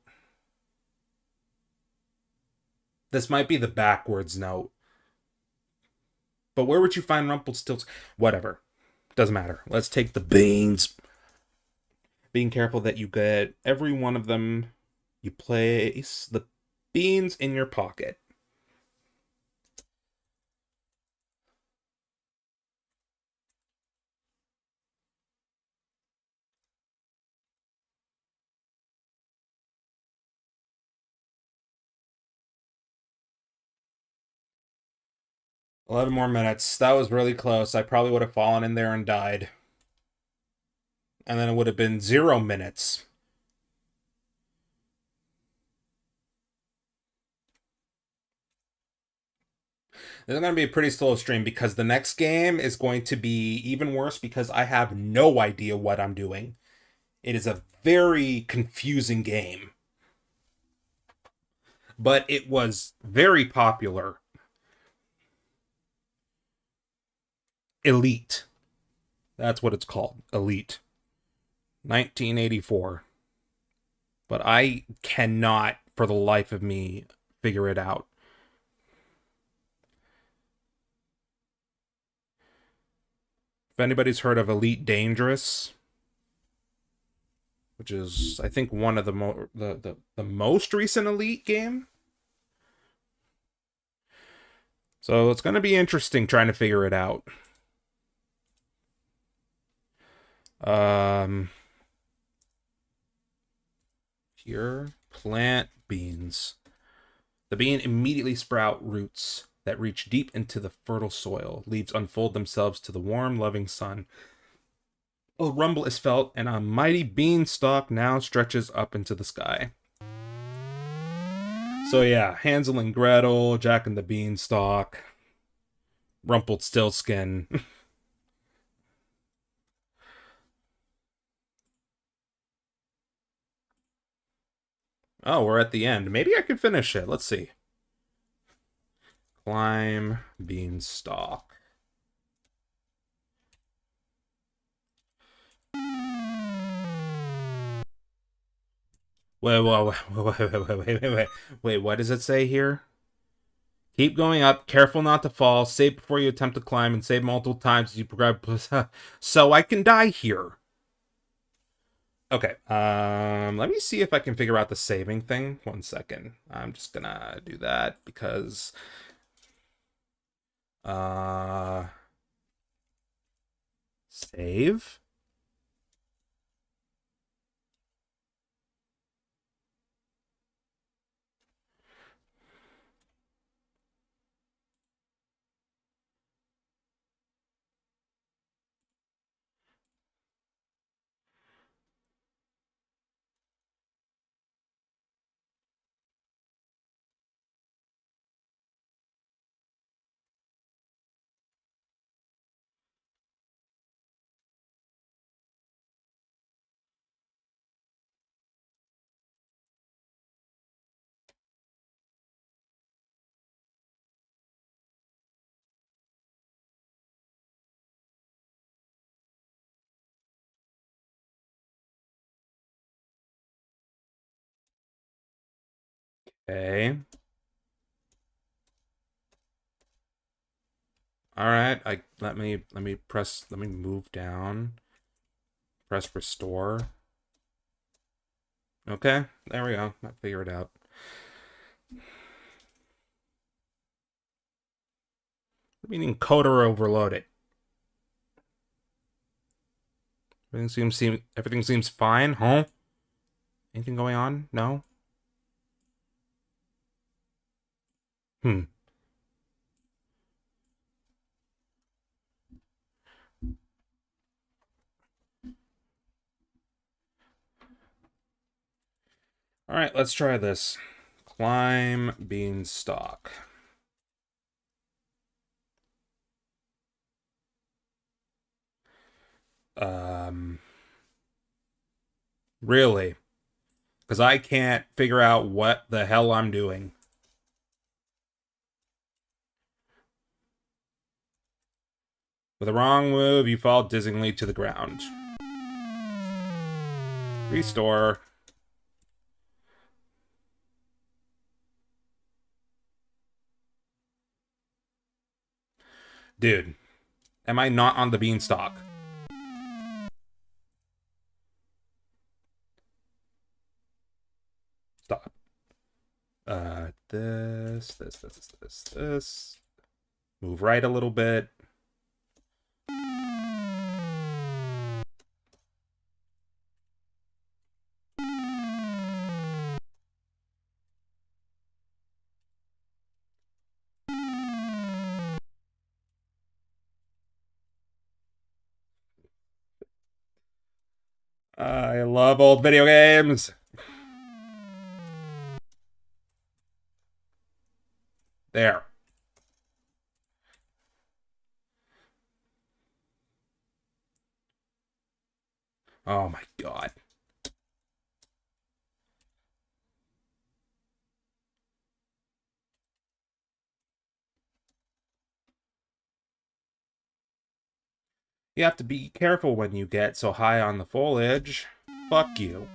This might be the backwards note. But where would you find Rumpelstiltskin? Whatever. Doesn't matter. Let's take the beans. Being careful that you get every one of them. You place the beans in your pocket. 11 more minutes. That was really close. I probably would have fallen in there and died. And then it would have been 0 minutes. This is going to be a pretty slow stream because the next game is going to be even worse because I have no idea what I'm doing. It is a very confusing game. But it was very popular. Elite. That's what it's called. Elite. 1984. But I cannot, for the life of me, figure it out. If anybody's heard of Elite Dangerous, which is, I think, one of the most recent Elite game. So it's going to be interesting trying to figure it out. Here, plant beans. The bean immediately sprout roots that reach deep into the fertile soil. Leaves unfold themselves to the warm, loving sun. A rumble is felt, and a mighty beanstalk now stretches up into the sky. So yeah, Hansel and Gretel, Jack and the Beanstalk, Rumpelstiltskin. Oh, we're at the end. Maybe I could finish it. Let's see. Climb Beanstalk. Wait, what does it say here? Keep going up, careful not to fall, save before you attempt to climb, and save multiple times as you progress. So I can die here. Okay, let me see if I can figure out the saving thing. 1 second. I'm just gonna do that because save. Okay. All right. Let me move down. Press restore. Okay, there we go. I figured it out. Meaning coder overloaded. Everything seems fine, huh? Anything going on? No? Hmm. Alright, let's try this. Climb Beanstalk. Really? Because I can't figure out what the hell I'm doing. With a wrong move, you fall dizzyingly to the ground. Restore. Dude, am I not on the beanstalk? Stop. This. Move right a little bit. I love old video games. There. Oh my god. You have to be careful when you get so high on the foliage. Fuck you.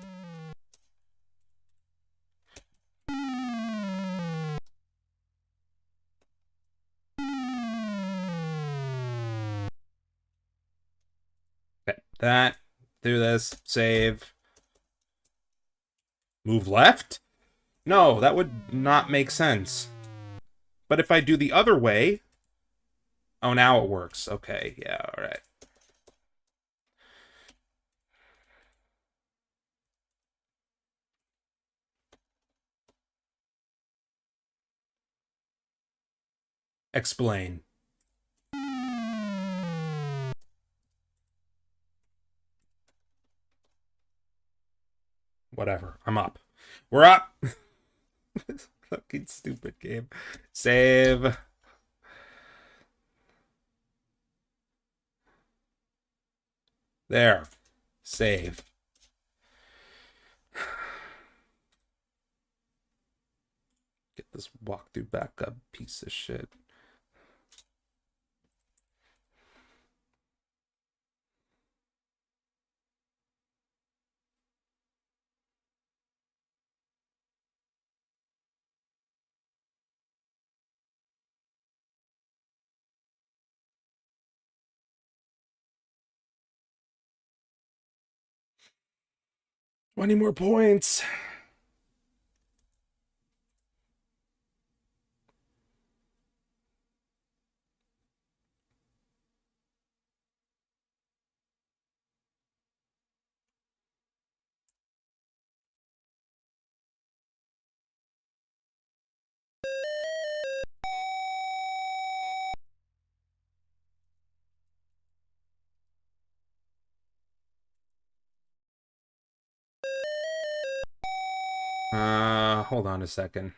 Okay, that. Do this. Save. Move left? No, that would not make sense. But if I do the other way... Oh, now it works. Okay, yeah, alright. Explain. Whatever. I'm up. We're up! Fucking stupid game. Save. There. Save. Get this walkthrough back up, piece of shit. Twenty more points. Hold on a second.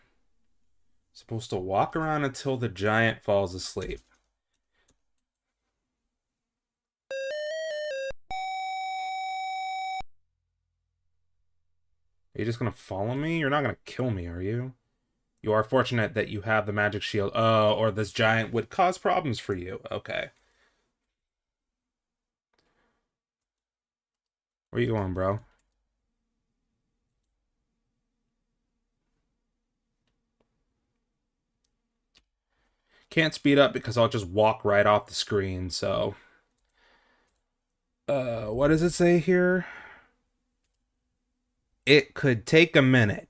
Supposed to walk around until the giant falls asleep. Are you just gonna follow me? You're not gonna kill me, are you? You are fortunate that you have the magic shield. Oh, or this giant would cause problems for you. Okay. Where you going, bro? Can't speed up because I'll just walk right off the screen, so... what does it say here? It could take a minute.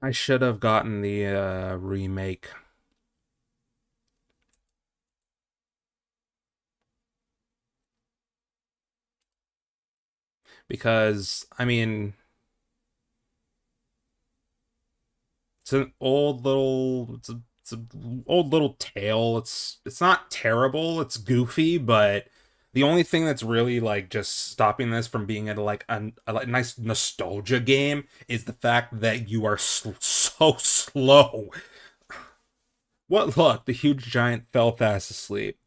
I should have gotten the remake. Because, I mean, it's an old little it's an old little tale. It's not terrible, it's goofy, but the only thing that's really like just stopping this from being a nice nostalgia game is the fact that you are so slow. What luck, the huge giant fell fast asleep.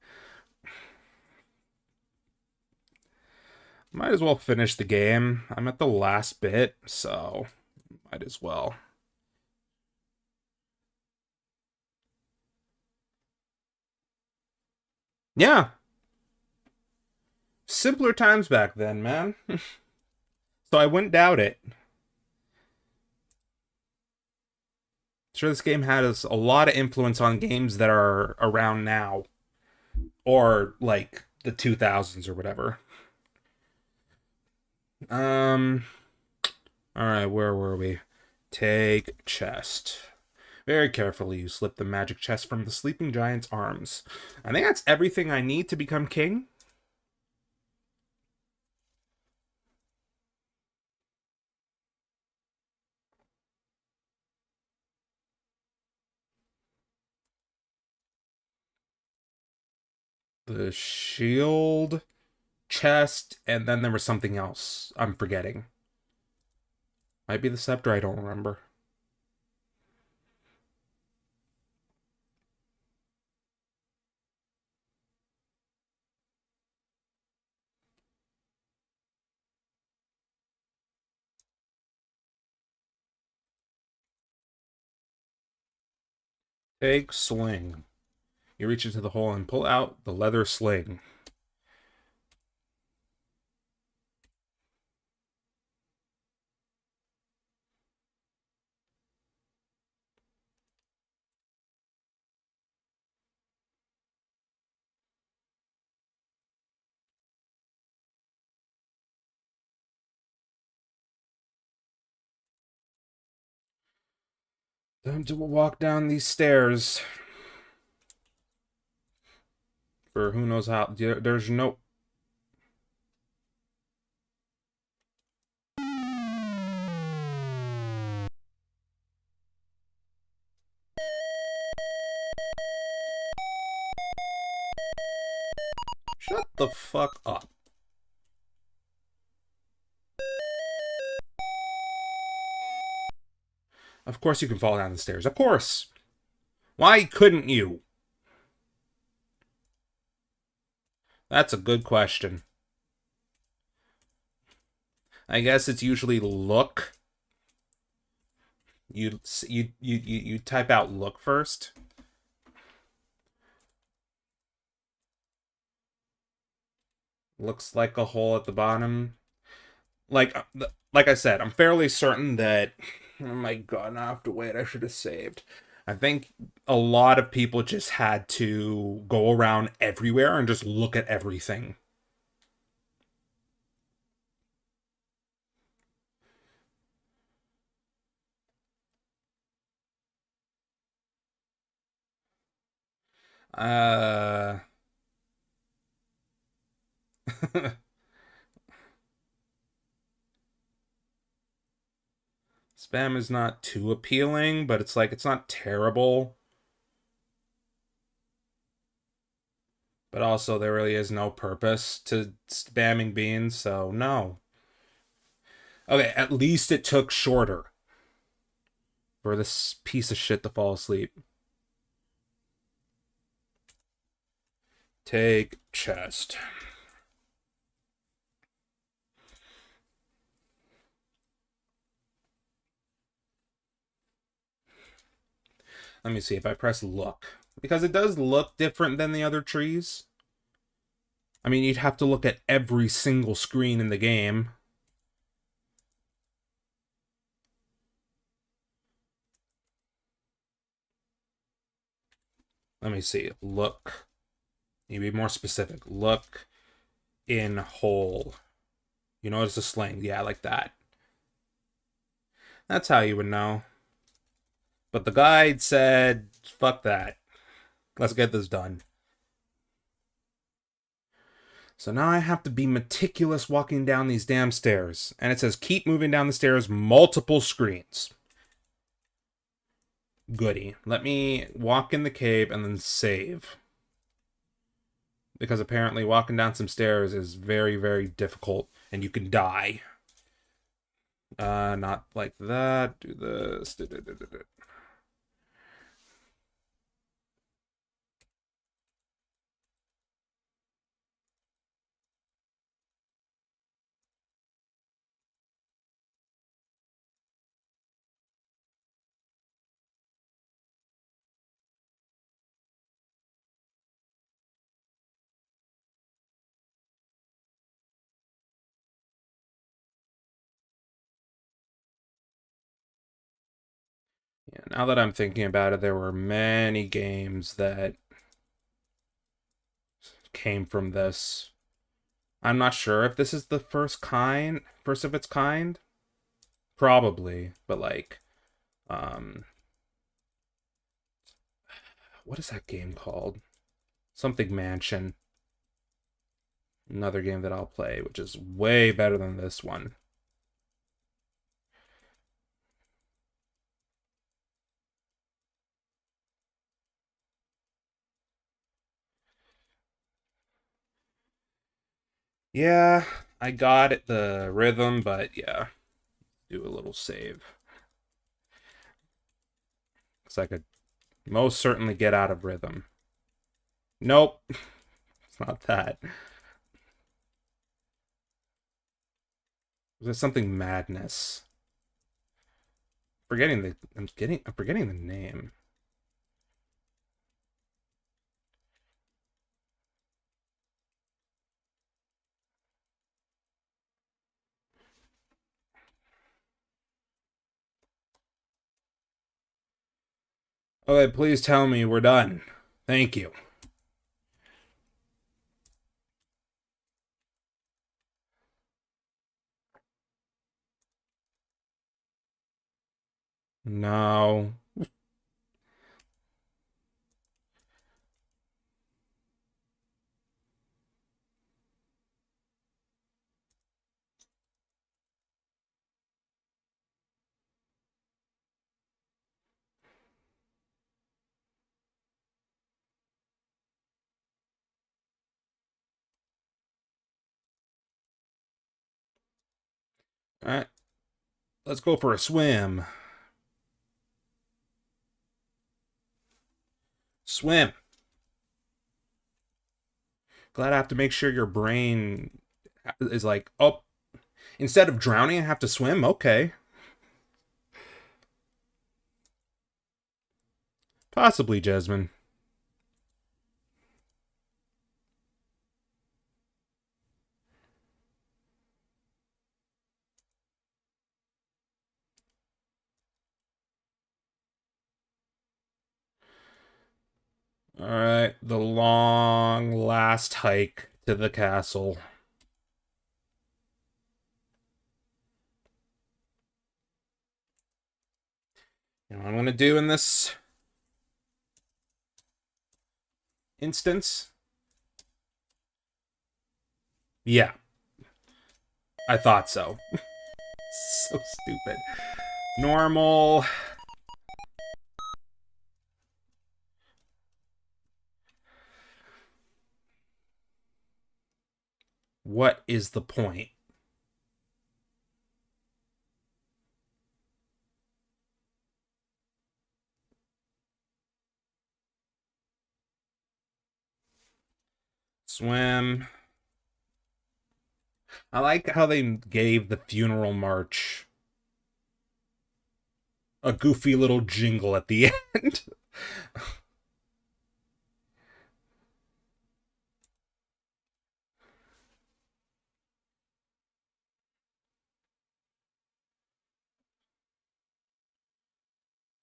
Might as well finish the game. I'm at the last bit, so might as well. Yeah, simpler times back then, man. So I wouldn't doubt it. Sure, this game has a lot of influence on games that are around now, or like the 2000s or whatever. Um, all right, where were we? Take chest. Very carefully, you slip the magic chest from the sleeping giant's arms. I think that's everything I need to become king. The shield, chest, and then there was something else I'm forgetting. Might be the scepter, I don't remember. Take sling. You reach into the hole and pull out the leather sling. Time to walk down these stairs. For who knows how. There's no... Shut the fuck up. Of course you can fall down the stairs. Of course. Why couldn't you? That's a good question. I guess it's usually look. You type out look first. Looks like a hole at the bottom. Like I said, I'm fairly certain that... Oh my god, now I have to wait. I should have saved. I think a lot of people just had to go around everywhere and just look at everything. Uh... Spam is not too appealing, but it's like, it's not terrible. But also, there really is no purpose to spamming beans, so no. Okay, at least it took shorter for this piece of shit to fall asleep. Take chest. Let me see if I press look. Because it does look different than the other trees. I mean, you'd have to look at every single screen in the game. Let me see. Look. You be more specific. Look in hole. You notice the sling. Yeah, like that. That's how you would know. But the guide said, fuck that. Let's get this done. So now I have to be meticulous walking down these damn stairs. And it says keep moving down the stairs, multiple screens. Goody. Let me walk in the cave and then save. Because apparently walking down some stairs is very, very difficult. And you can die. Not like that. Do this. Yeah, now that I'm thinking about it, there were many games that came from this. I'm not sure if this is the first of its kind. Probably, but like, Um, what is that game called? Something Mansion. Another game that I'll play, which is way better than this one. Yeah, I got it, the rhythm, but yeah, do a little save. Because I could most certainly get out of rhythm. Nope, it's not that. There's something madness. I'm forgetting the name. Okay, please tell me we're done. Thank you. No. Alright, let's go for a swim. Swim. Glad I have to make sure your brain is like, oh, instead of drowning, I have to swim? Okay. Possibly, Jasmine. Alright, the long last hike to the castle. You know what I'm gonna do in this instance? Yeah, I thought so. So stupid. Normal. What is the point? Swim. I like how they gave the funeral march a goofy little jingle at the end.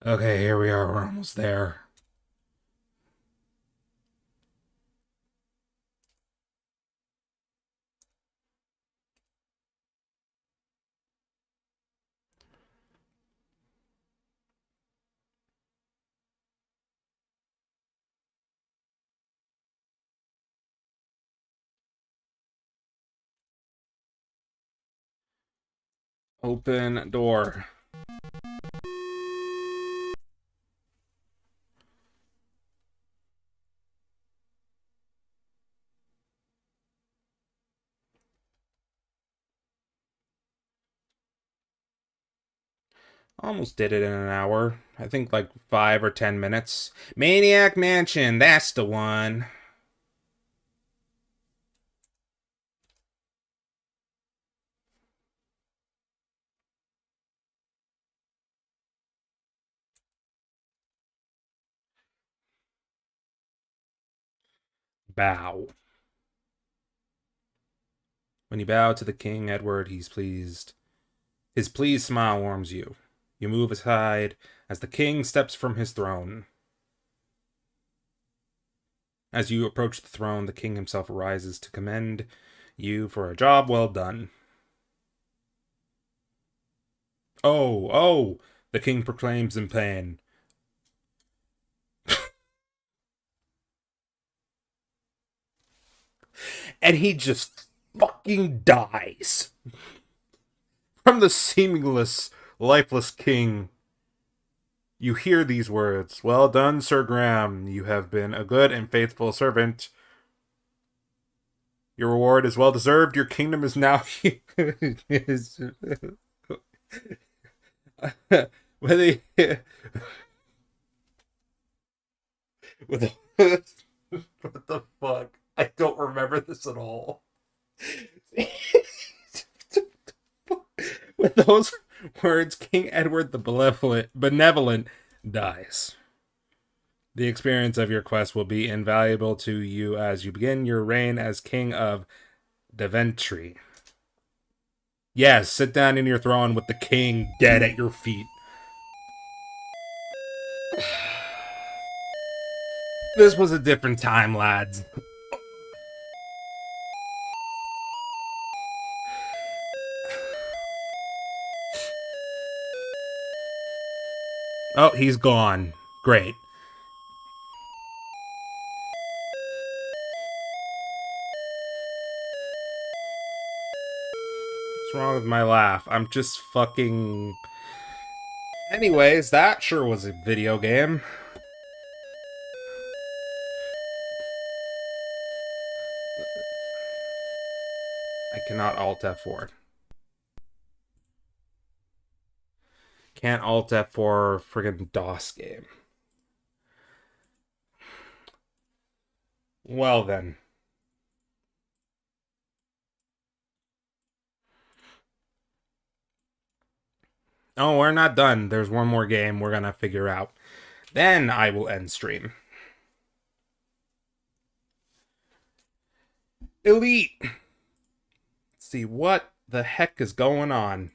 Okay, here we are. We're almost there. Open door. Almost did it in an hour. I think like 5 or 10 minutes. Maniac Mansion, that's the one. Bow. When you bow to the king, Edward, he's pleased. His pleased smile warms you. You move aside as the king steps from his throne. As you approach the throne, the king himself rises to commend you for a job well done. Oh, The king proclaims in pain. And he just fucking dies. From the seamless, lifeless king, you hear these words. Well done, Sir Graham. You have been a good and faithful servant. Your reward is well deserved. Your kingdom is now with a with a, what the fuck? I don't remember this at all. With those words, King Edward the Benevolent dies. The experience of your quest will be invaluable to you as you begin your reign as King of Deventry. Yes, sit down in your throne with the king dead at your feet. This was a different time, lads. Oh, he's gone. Great. What's wrong with my laugh? I'm just fucking... Anyways, that sure was a video game. I cannot Alt F4. Can't Alt F4 friggin' DOS game. Well then. Oh, we're not done. There's one more game we're gonna figure out. Then I will end stream. Elite. Let's see what the heck is going on.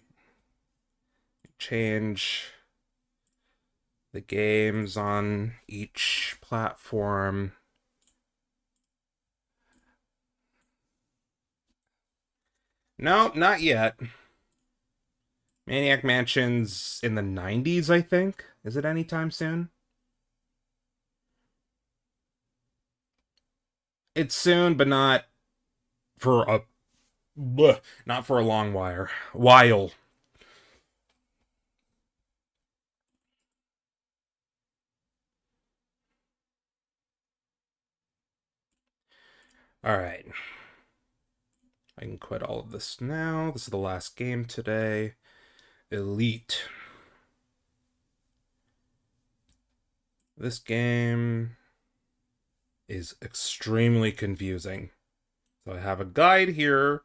Change the games on each platform. No, not yet. Maniac Mansion's in the 90s, I think. Is it anytime soon? It's soon, but not for a not for a long while. All right. I can quit all of this now. This is the last game today. Elite. This game is extremely confusing. So I have a guide here.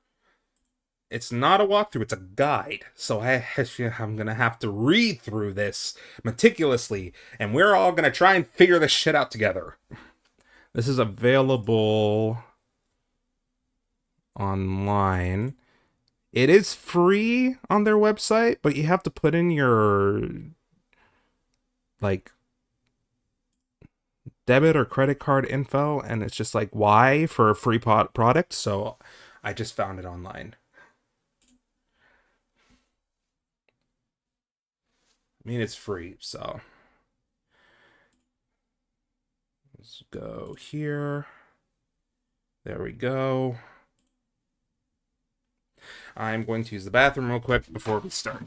It's not a walkthrough, it's a guide. So I'm going to have to read through this meticulously, and we're all going to try and figure this shit out together. This is available online. It is free on their website, but you have to put in your like debit or credit card info, and it's just like Y for a free product. So I just found it online. I mean, it's free, so let's go here. There we go. I'm going to use the bathroom real quick before we start.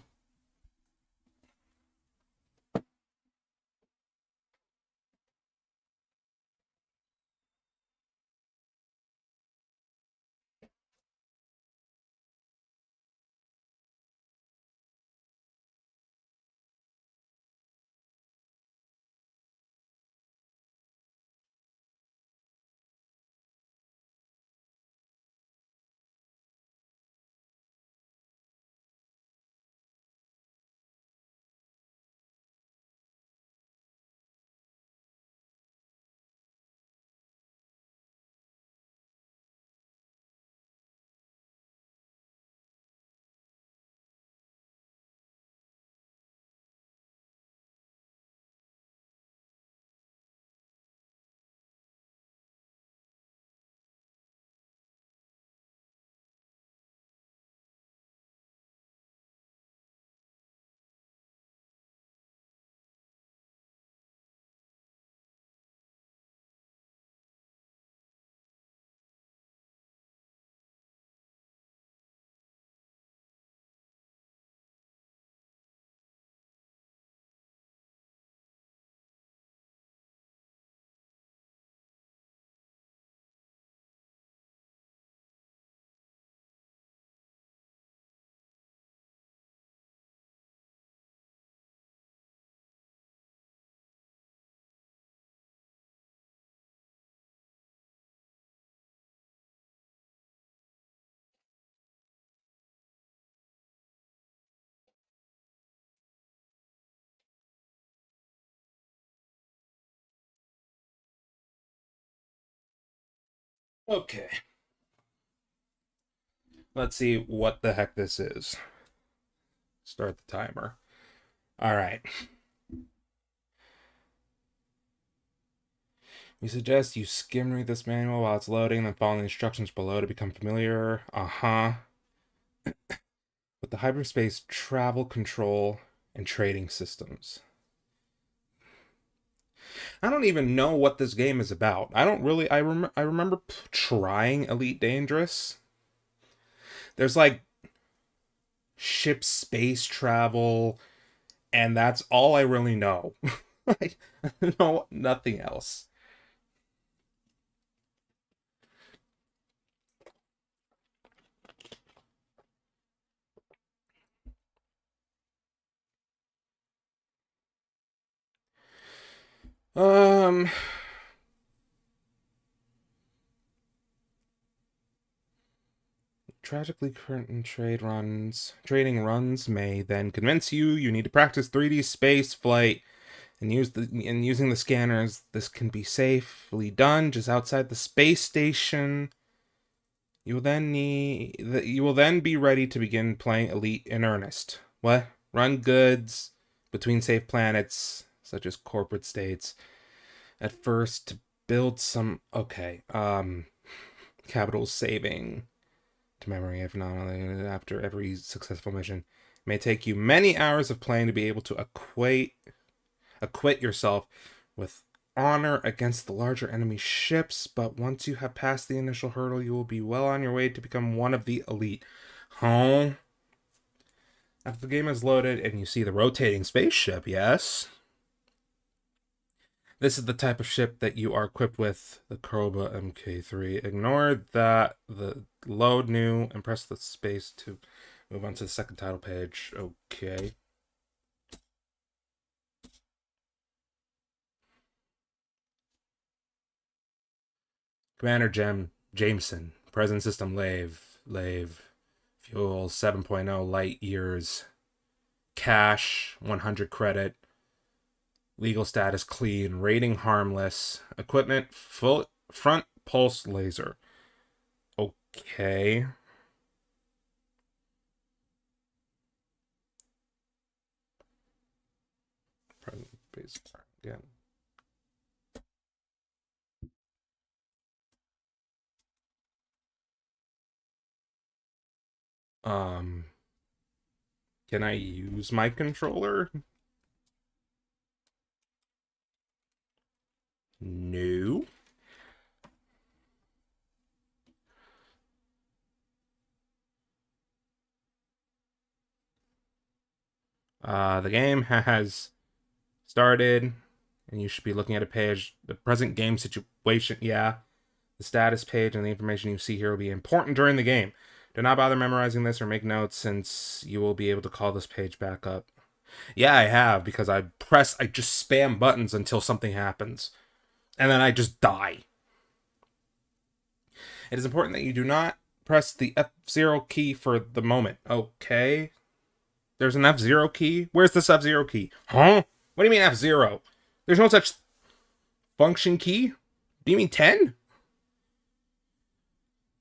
Okay. Let's see what the heck this is. Start the timer. All right. We suggest you skim read this manual while it's loading, then follow the instructions below to become familiar. With the hyperspace travel control and trading systems. I don't even know what this game is about. I don't really. I remember trying Elite Dangerous. There's like ship space travel, and that's all I really know. I know nothing else. Um, Tragically current trading runs may then convince you need to practice 3D space flight and using the scanners. This can be safely done just outside the space station. You will then be ready to begin playing Elite in earnest. What? Run goods between safe planets, such as corporate states. At first, to build some capital saving to memory, if not after every successful mission. It may take you many hours of playing to be able to acquit yourself with honor against the larger enemy ships, but once you have passed the initial hurdle, you will be well on your way to become one of the elite. Huh? After the game is loaded and you see the rotating spaceship, yes? This is the type of ship that you are equipped with, the Kuroba Mk3. Ignore that, the load new, and press the space to move on to the second title page. Okay. Commander Jameson. Present system Lave. Fuel 7.0 light years. Cash 100 credit. Legal status clean. Rating harmless. Equipment full front pulse laser. Okay. Present base again. Can I use my controller? No. The game has started, and you should be looking at a page. The present game situation, yeah. The status page and the information you see here will be important during the game. Do not bother memorizing this or make notes, since you will be able to call this page back up. Yeah, I have, because I just spam buttons until something happens. And then I just die. It is important that you do not press the F0 key for the moment. Okay. There's an F0 key? Where's this F0 key? Huh? What do you mean F0? There's no such function key? Do you mean 10?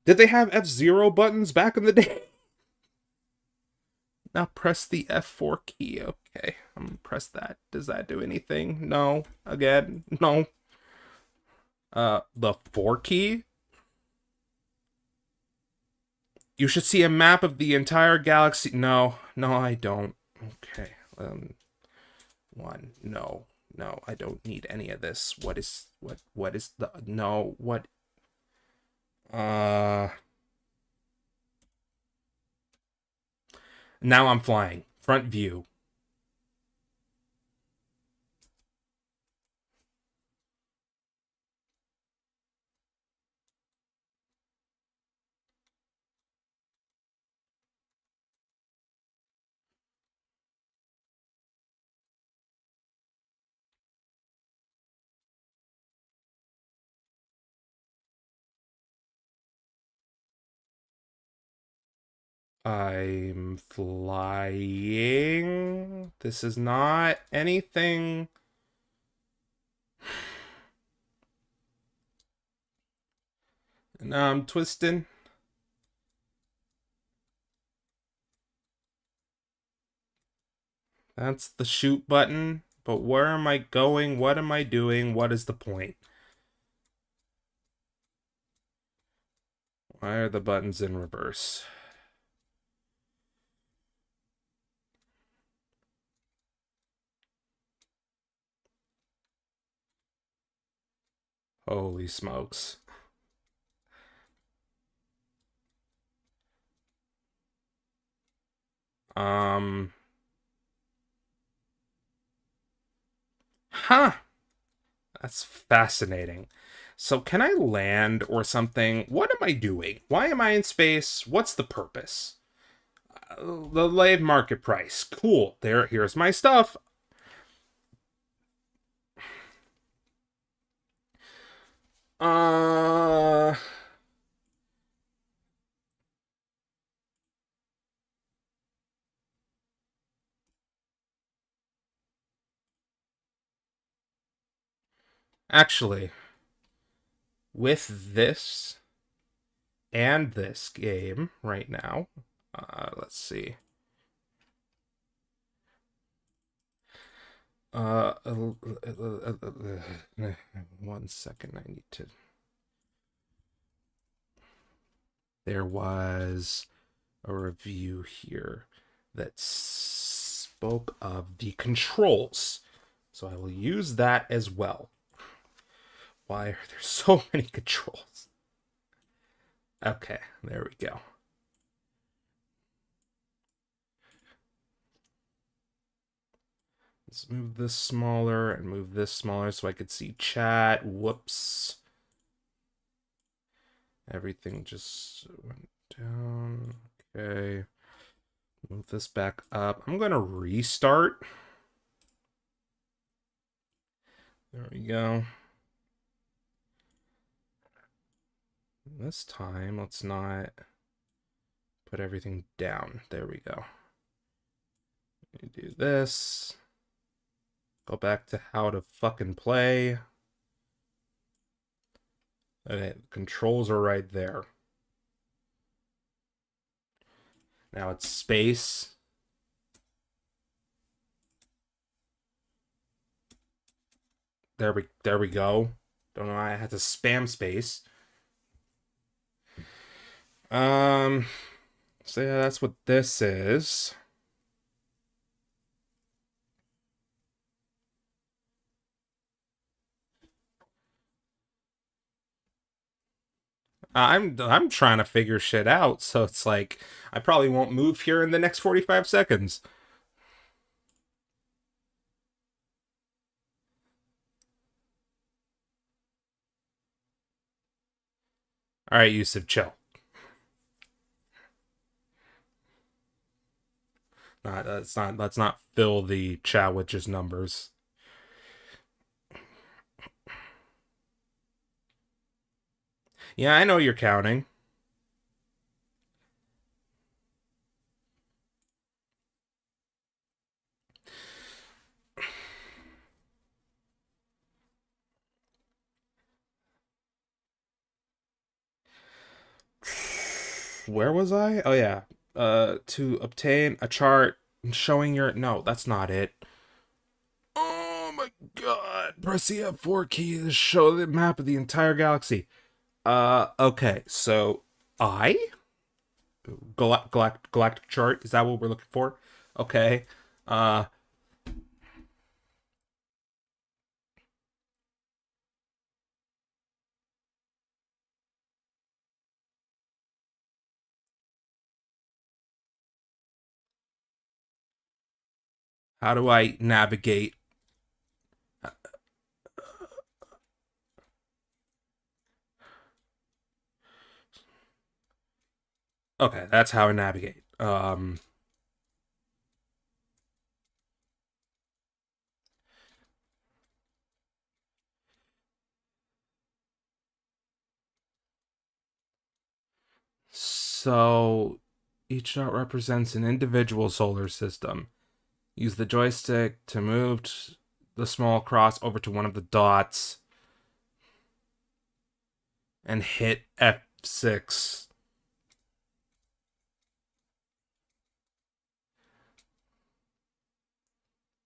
Did they have F0 buttons back in the day? Now press the F4 key. Okay, I'm gonna press that. Does that do anything? No. Again, no. The 4 key? You should see a map of the entire galaxy. No, I don't. Okay. 1. No, I don't need any of this. What is the no? What? Now I'm flying. Front view. I'm flying. This is not anything. Now I'm twisting. That's the shoot button. But where am I going? What am I doing? What is the point? Why are the buttons in reverse? Holy smokes. Huh. That's fascinating. So can I land or something? What am I doing? Why am I in space? What's the purpose? The slave market price. Cool. Here's my stuff. Uh Actually, with this and this game right now, let's see. 1 second. I need to. There was a review here that spoke of the controls. So I will use that as well. Why are there so many controls? Okay, there we go. Let's move this smaller and move this smaller so I could see chat. Whoops. Everything just went down. Okay. Move this back up. I'm going to restart. There we go. This time, let's not put everything down. There we go. Do this. Go back to how to fucking play. Okay, the controls are right there. Now it's space. There we go. Don't know why I had to spam space. So yeah, that's what this is. I'm trying to figure shit out, so it's like I probably won't move here in the next 45 seconds. All right, Yusuf, chill. Let's not fill the chat with just numbers. Yeah, I know you're counting. Where was I? Oh yeah. To obtain a chart showing your no, that's not it. Oh my god. Press the F4 key to show the map of the entire galaxy. Okay, so I galactic chart, is that what we're looking for? Okay. Uh how do I navigate? Okay, that's how I navigate. So each dot represents an individual solar system. Use the joystick to move the small cross over to one of the dots and hit F 6.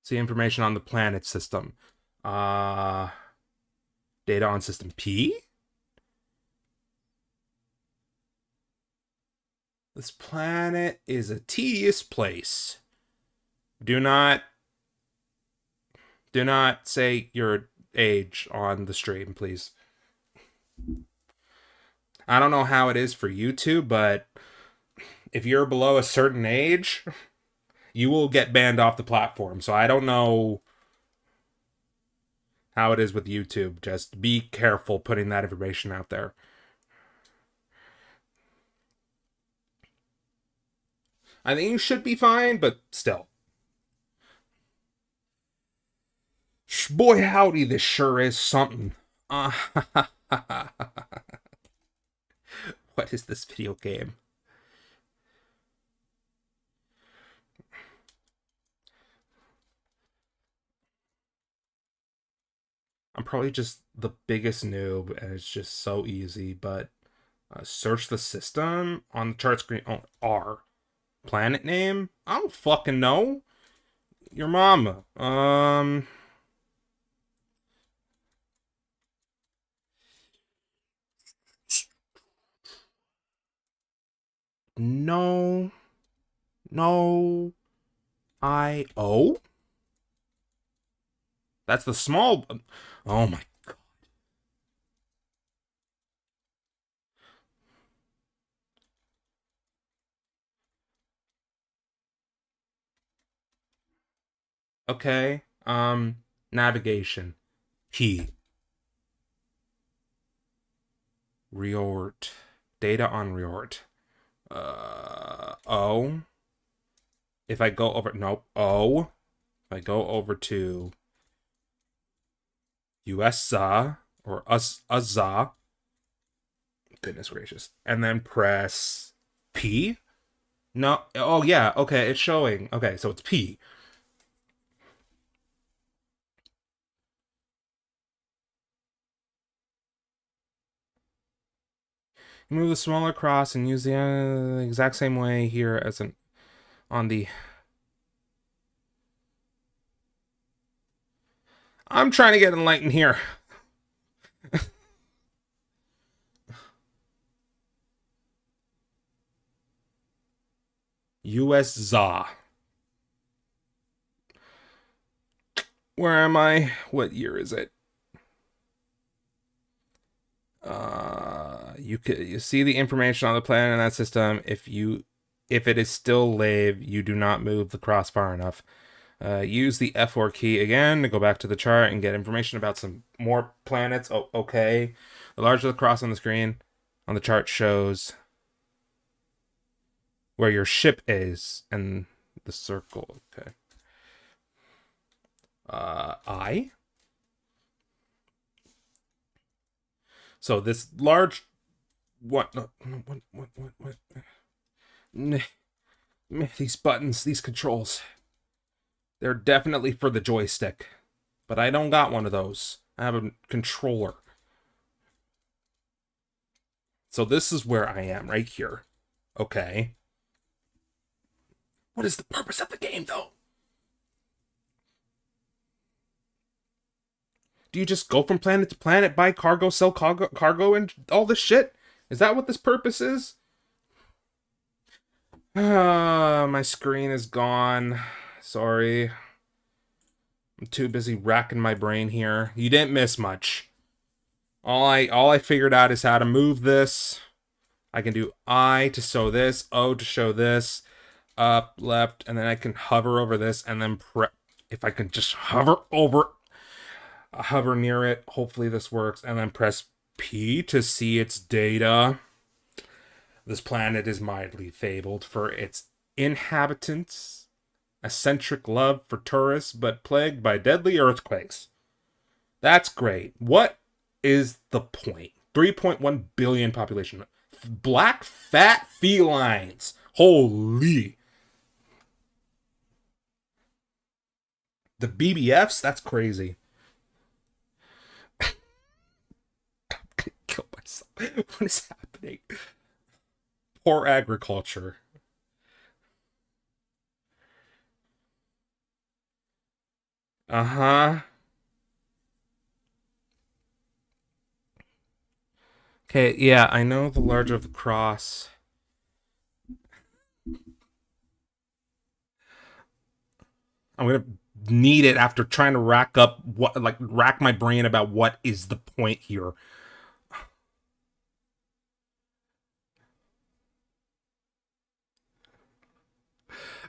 See information on the planet system. Uh, Data on system P? This planet is a tedious place. Do not say your age on the stream, please. I don't know how it is for YouTube, but if you're below a certain age, you will get banned off the platform. So I don't know how it is with YouTube. Just be careful putting that information out there. I think you should be fine, but still. Boy, howdy, this sure is something. What is this video game? I'm probably just the biggest noob, and it's just so easy, but search the system on the chart screen. Oh, R. Planet name? I don't fucking know. Your mama. No. No. I-O? That's the small... Oh my god. Okay. Navigation. P. Reort. Data on Reort. O. If I go over... Nope. O. If I go over to... USA or USA. Goodness gracious. And then press P. No. Oh, yeah. Okay. It's showing. Okay. So it's P. Move the smaller cross and use the exact same way here as on the... I'm trying to get enlightened here. USA. Where am I? What year is it? You see the information on the planet in that system. If it is still live, you do not move the cross far enough. Use the F4 key again to go back to the chart and get information about some more planets. Oh, okay. The larger the cross on the screen on the chart shows where your ship is and the circle. Okay. I. So this large... What? These buttons, these controls. They're definitely for the joystick. But I don't got one of those. I have a controller. So this is where I am, right here. Okay. What is the purpose of the game, though? Do you just go from planet to planet, buy cargo, sell cargo, and all this shit? Is that what this purpose is? My screen is gone. Sorry. I'm too busy racking my brain here. You didn't miss much. All I figured out is how to move this. I can do I to show this, O to show this, up, left, and then I can hover over this, and then if I can just hover near it, hopefully this works, and then press P to see its data. This planet is mildly fabled for its inhabitants, eccentric love for tourists, but plagued by deadly earthquakes. That's great. What is the point? 3.1 billion population. Black fat felines. Holy. The BBFs? That's crazy. I'm gonna kill myself. What is happening? happening? Poor agriculture. Uh-huh. Okay, yeah, I know the larger of the cross. I'm gonna need it after trying to rack my brain about what is the point here.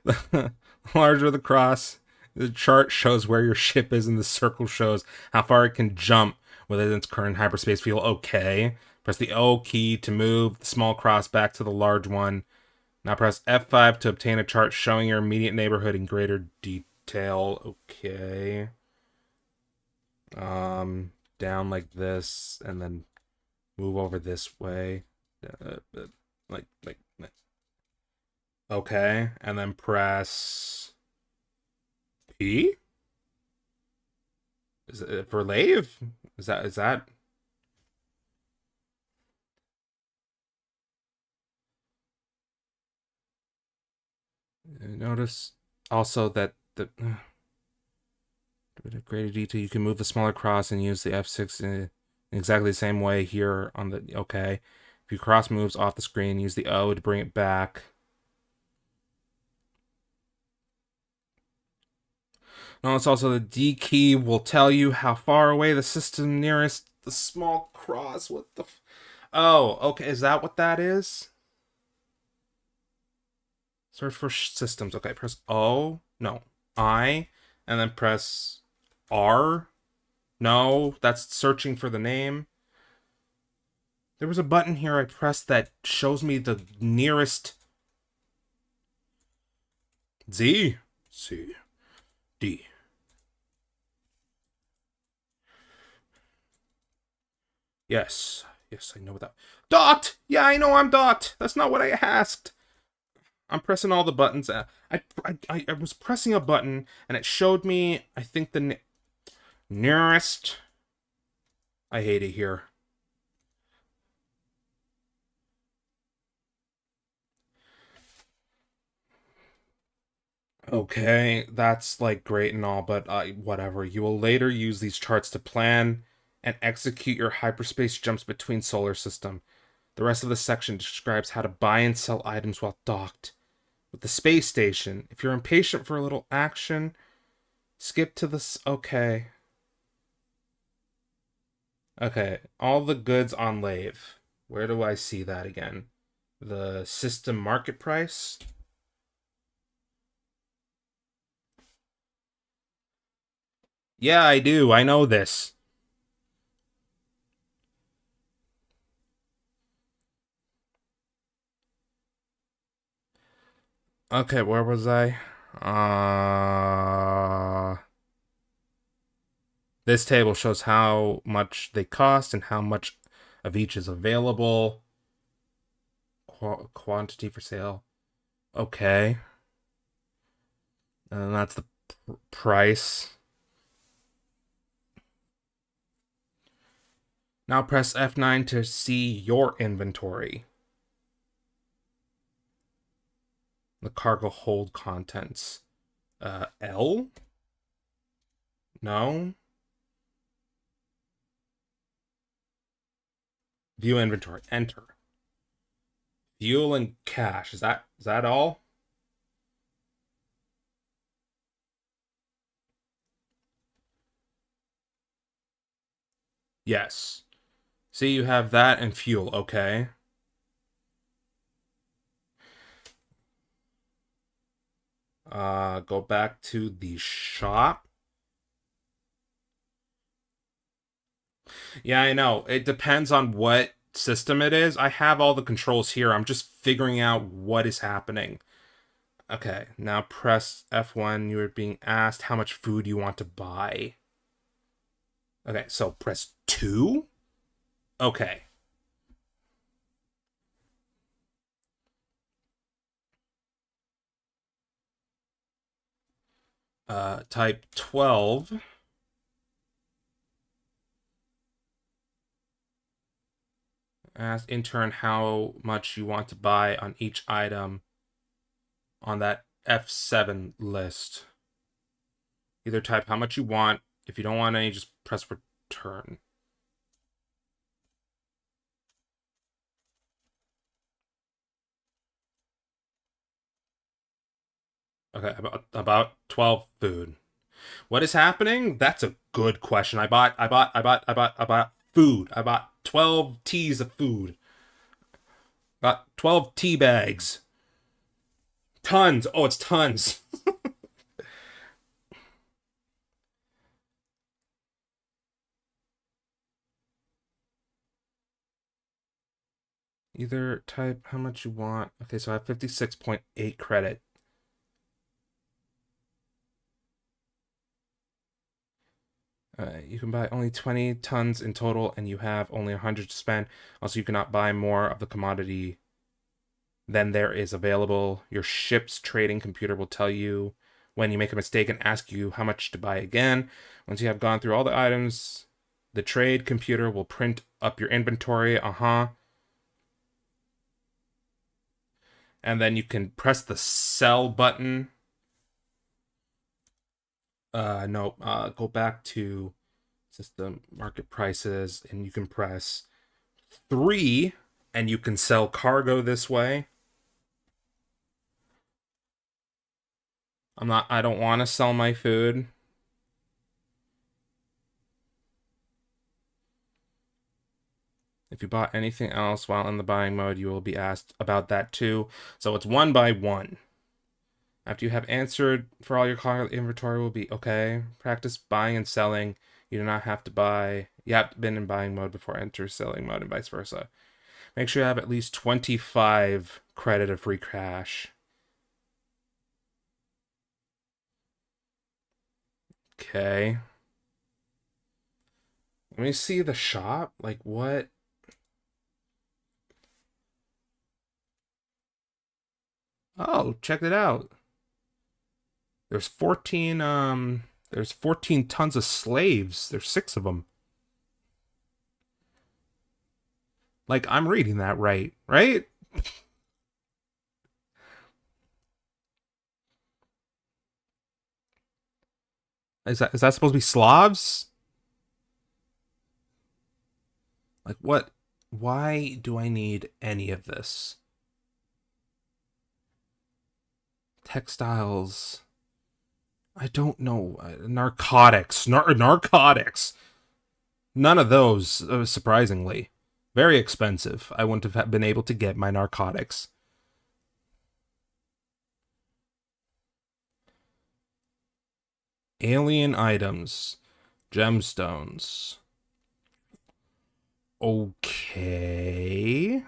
The larger the cross, the chart shows where your ship is, and the circle shows how far it can jump within its current hyperspace field. Okay. Press the O key to move the small cross back to the large one. Now press F5 to obtain a chart showing your immediate neighborhood in greater detail. Okay. Down like this, and then move over this way. Like. Okay, and then press P. Is it for lave? Is that? Notice also that the greater detail, you can move the smaller cross and use the F6 in exactly the same way here on the okay. If your cross moves off the screen, use the O to bring it back. Notice also the D key will tell you how far away the system nearest the small cross. What the? Oh, okay. Is that what that is? Search for systems. Okay, press O. No, I, and then press R. No, that's searching for the name. There was a button here I pressed that shows me the nearest Z. C. D. Yes. Yes, I know that. Docked! Yeah, I know I'm docked. That's not what I asked. I'm pressing all the buttons. I was pressing a button, and it showed me, I think, the nearest. I hate it here. Okay, that's like great and all, but whatever. You will later use these charts to plan and execute your hyperspace jumps between solar system. The rest of the section describes how to buy and sell items while docked with the space station. If you're impatient for a little action, skip to this. Okay. Okay, all the goods on Lave. Where do I see that again? The system market price? Yeah, I do. I know this. Okay, where was I? This table shows how much they cost and how much of each is available. Quantity for sale. Okay. And that's the price. Now press F9 to see your inventory. The cargo hold contents. L? No. View inventory. Enter. Fuel and cash. Is that all? Yes. See, you have that and fuel. Okay. Go back to the shop. Yeah, I know. It depends on what system it is. I have all the controls here. I'm just figuring out what is happening. Okay, now press F1. You are being asked how much food you want to buy. Okay, so press 2. Okay. Type 12. Ask intern how much you want to buy on each item on that F7 list. Either type how much you want. If you don't want any, just press return. Okay, about 12 food. What is happening? That's a good question. I bought food. I bought 12 teas of food. Got 12 tea bags. Tons. Oh, it's tons. Either type how much you want. Okay, so I have 56.8 credit. You can buy only 20 tons in total, and you have only 100 to spend. Also, you cannot buy more of the commodity than there is available. Your ship's trading computer will tell you when you make a mistake and ask you how much to buy again. Once you have gone through all the items, the trade computer will print up your inventory. And then you can press the sell button. No, go back to system market prices, and you can press 3, and you can sell cargo this way. I don't want to sell my food. If you bought anything else while in the buying mode, you will be asked about that too. So it's 1 by 1. After you have answered for all your cargo, inventory will be okay. Practice buying and selling. You do not have to buy. You have been in buying mode before enter selling mode and vice versa. Make sure you have at least 25 credit of free cash. Okay. Let me see the shop. Like, what? Oh, check it out. There's 14 tons of slaves. There's 6 of them. Like, I'm reading that right, right? Is that supposed to be Slavs? Like, what? Why do I need any of this? Textiles. I don't know. Narcotics. Narcotics. None of those, surprisingly. Very expensive. I wouldn't have been able to get my narcotics. Alien items. Gemstones. Okay.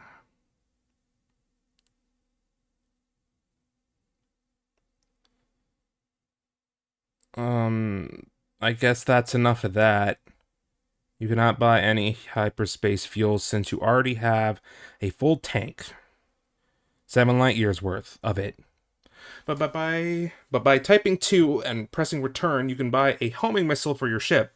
I guess that's enough of that. You cannot buy any hyperspace fuels since you already have a full tank. 7 light years worth of it. But by typing 2 and pressing return, you can buy a homing missile for your ship.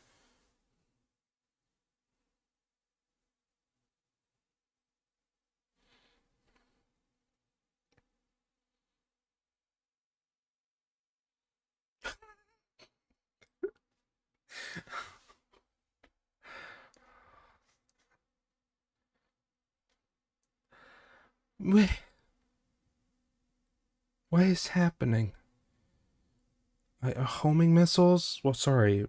What is happening? Homing missiles? Well, sorry.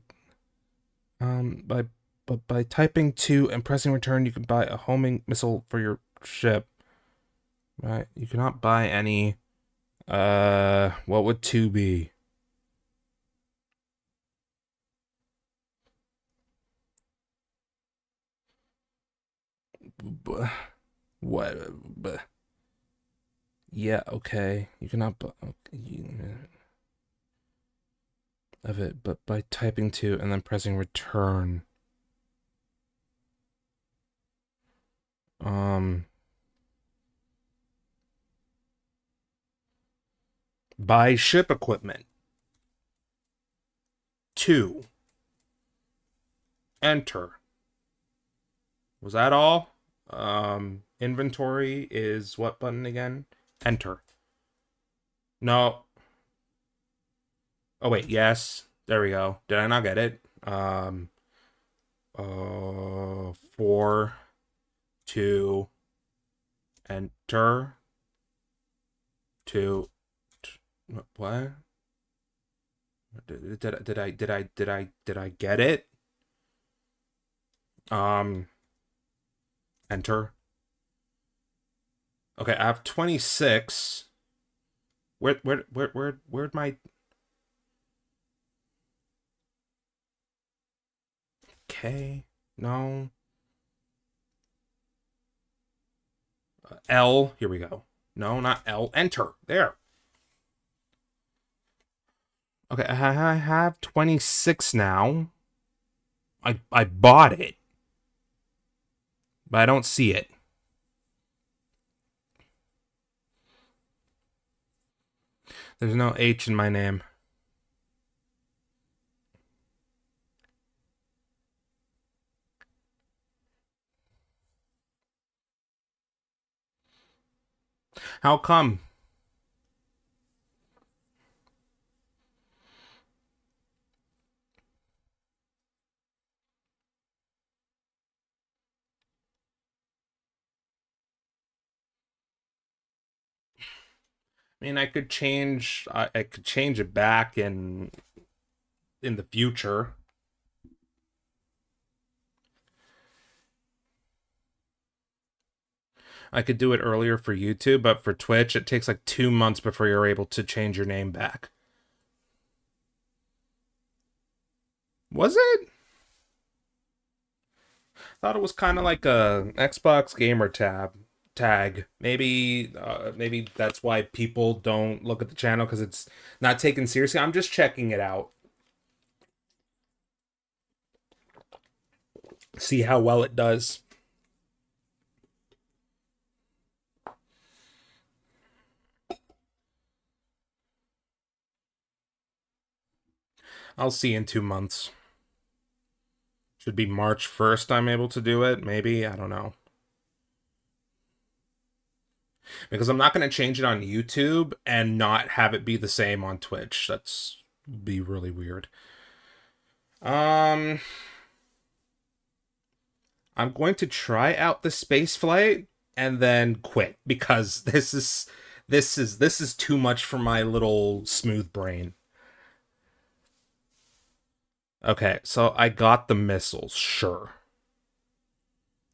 By but by typing 2 and pressing return, you can buy a homing missile for your ship. Right? You cannot buy any. What would 2 be? What? Yeah, okay. You cannot buy of it, but by typing 2 and then pressing return. Buy ship equipment. 2. Enter. Was that all? Inventory is what button again? Enter. No. Oh wait, yes. There we go. Did I not get it? 4, 2, enter. 2. What? Did I get it? Enter. Okay, I have 26. Where'd my... K? No. L. Here we go. No, not L. Enter. There. Okay, I have 26 now. I bought it. But I don't see it. There's no H in my name. How come? I mean, I could change it back in the future. I could do it earlier for YouTube, but for Twitch, it takes like 2 months before you're able to change your name back. Was it? Thought it was kind of like a Xbox gamer tag. Maybe that's why people don't look at the channel because it's not taken seriously. I'm just checking it out. See how well it does. I'll see in 2 months. Should be March 1st I'm able to do it. Maybe. I don't know. Because I'm not going to change it on YouTube and not have it be the same on Twitch. That's be really weird. I'm going to try out the space flight and then quit because this is too much for my little smooth brain. Okay, so I got the missiles, sure.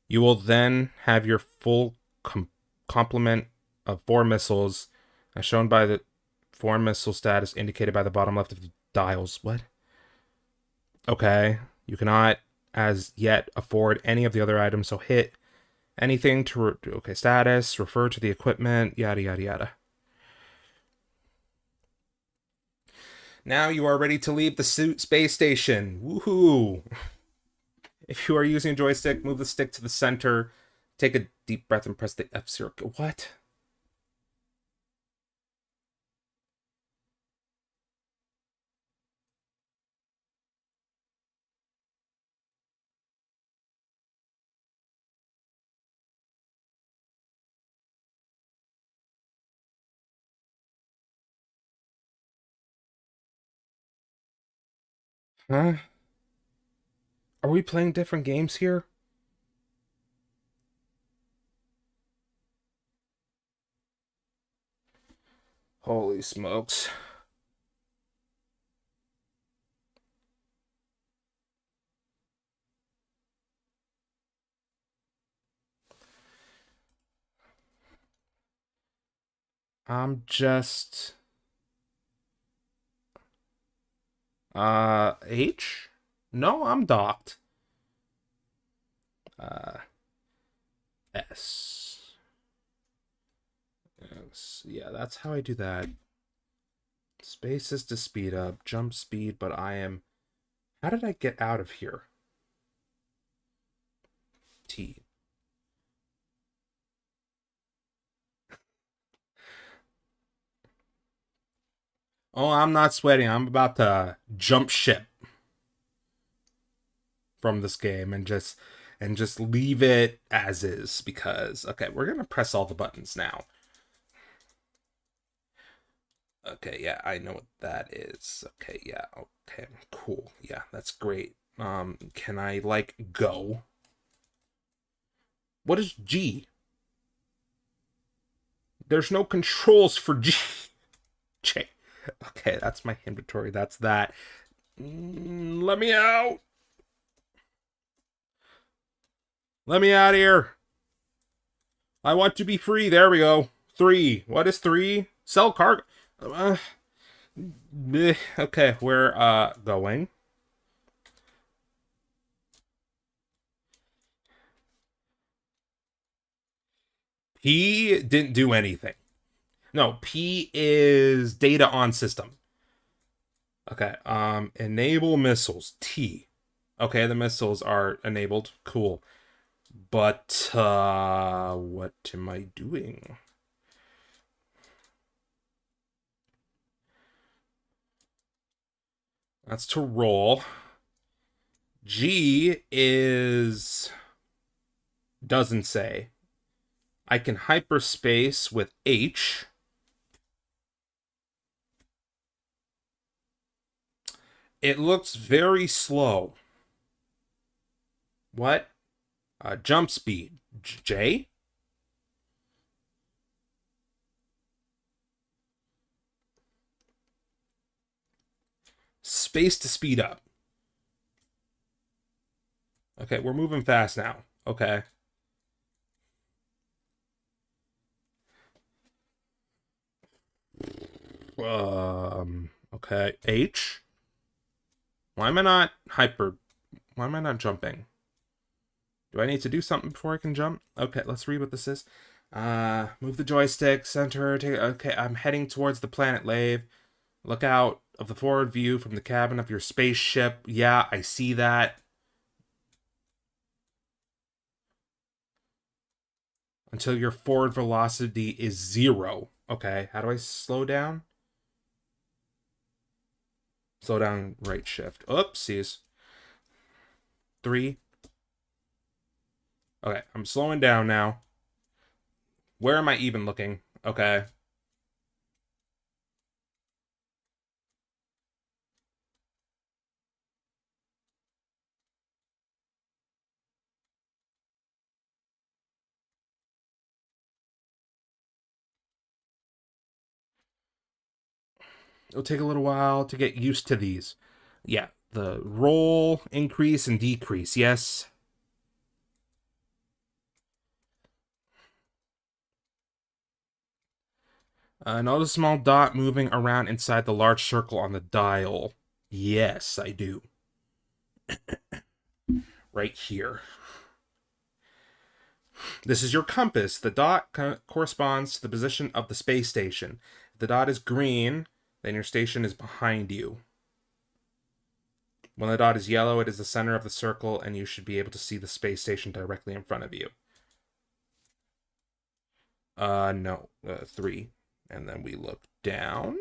You will then have your full complement of 4 missiles, as shown by the 4 missile status indicated by the bottom left of the dials. What? Okay, you cannot as yet afford any of the other items, so hit anything to... okay, status, refer to the equipment, yada yada yada. Now you are ready to leave the space station. Woohoo! If you are using a joystick, move the stick to the center. Take a deep breath and press the F0. What? Huh? Are we playing different games here? Holy smokes. I'm just... H? No, I'm docked. Uh, S. Yes. Yeah, that's how I do that. Space is to speed up, jump speed, but I am... How did I get out of here? T. Oh, I'm not sweating. I'm about to jump ship from this game and and just leave it as is because, okay, we're going to press all the buttons now. Okay, yeah, I know what that is. Okay, yeah, okay, cool. Yeah, that's great. Can I, like, go? What is G? There's no controls for G. J. Okay, that's my inventory. That's that. Let me out. Let me out of here. I want to be free. There we go. 3. What is 3? Sell cargo. Okay, we're going. P didn't do anything. No, P is data on system. Okay, enable missiles. T. Okay, the missiles are enabled. Cool. But what am I doing? That's to roll. G is doesn't say. I can hyperspace with H. It looks very slow. What? Jump speed. J? Space to speed up. Okay, we're moving fast now. Okay. Okay. H? Why am I not hyper? Why am I not jumping? Do I need to do something before I can jump? Okay, let's read what this is. Move the joystick, center, take, okay, I'm heading towards the planet Lave. Look out of the forward view from the cabin of your spaceship. Yeah, I see that. Until your forward velocity is 0. Okay, how do I slow down? Slow down, right shift. Oopsies. 3. Okay, I'm slowing down now. Where am I even looking? Okay. It'll take a little while to get used to these. Yeah, the roll, increase, and decrease. Yes. Notice a small dot moving around inside the large circle on the dial. Yes, I do. Right here. This is your compass. The dot corresponds to the position of the space station. If the dot is green, then your station is behind you. When the dot is yellow, it is the center of the circle, and you should be able to see the space station directly in front of you. No. 3. And then we look down.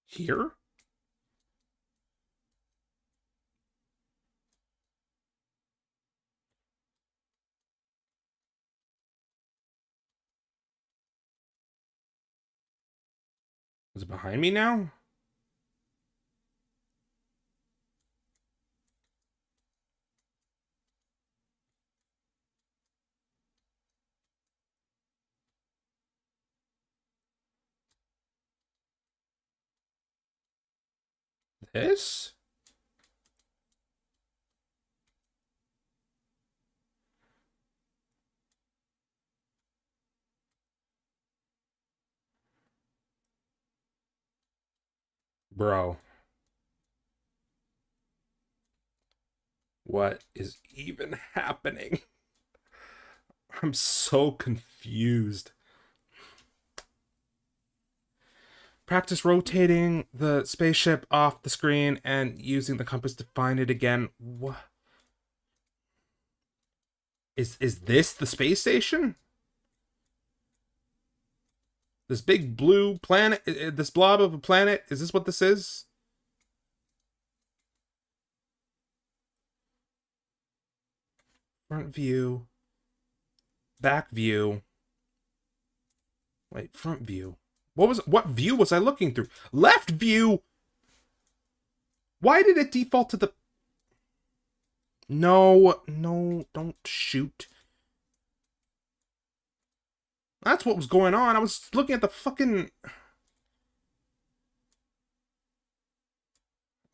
Here? Is it behind me now? This? Bro. What is even happening? I'm so confused. Practice rotating the spaceship off the screen and using the compass to find it again. What? Is this the space station? This big blue planet, this blob of a planet, is this what this is? Front view. Back view. Wait, front view. What view was I looking through? Left view! Why did it default to the... No, don't shoot. That's what was going on. I was looking at the fucking...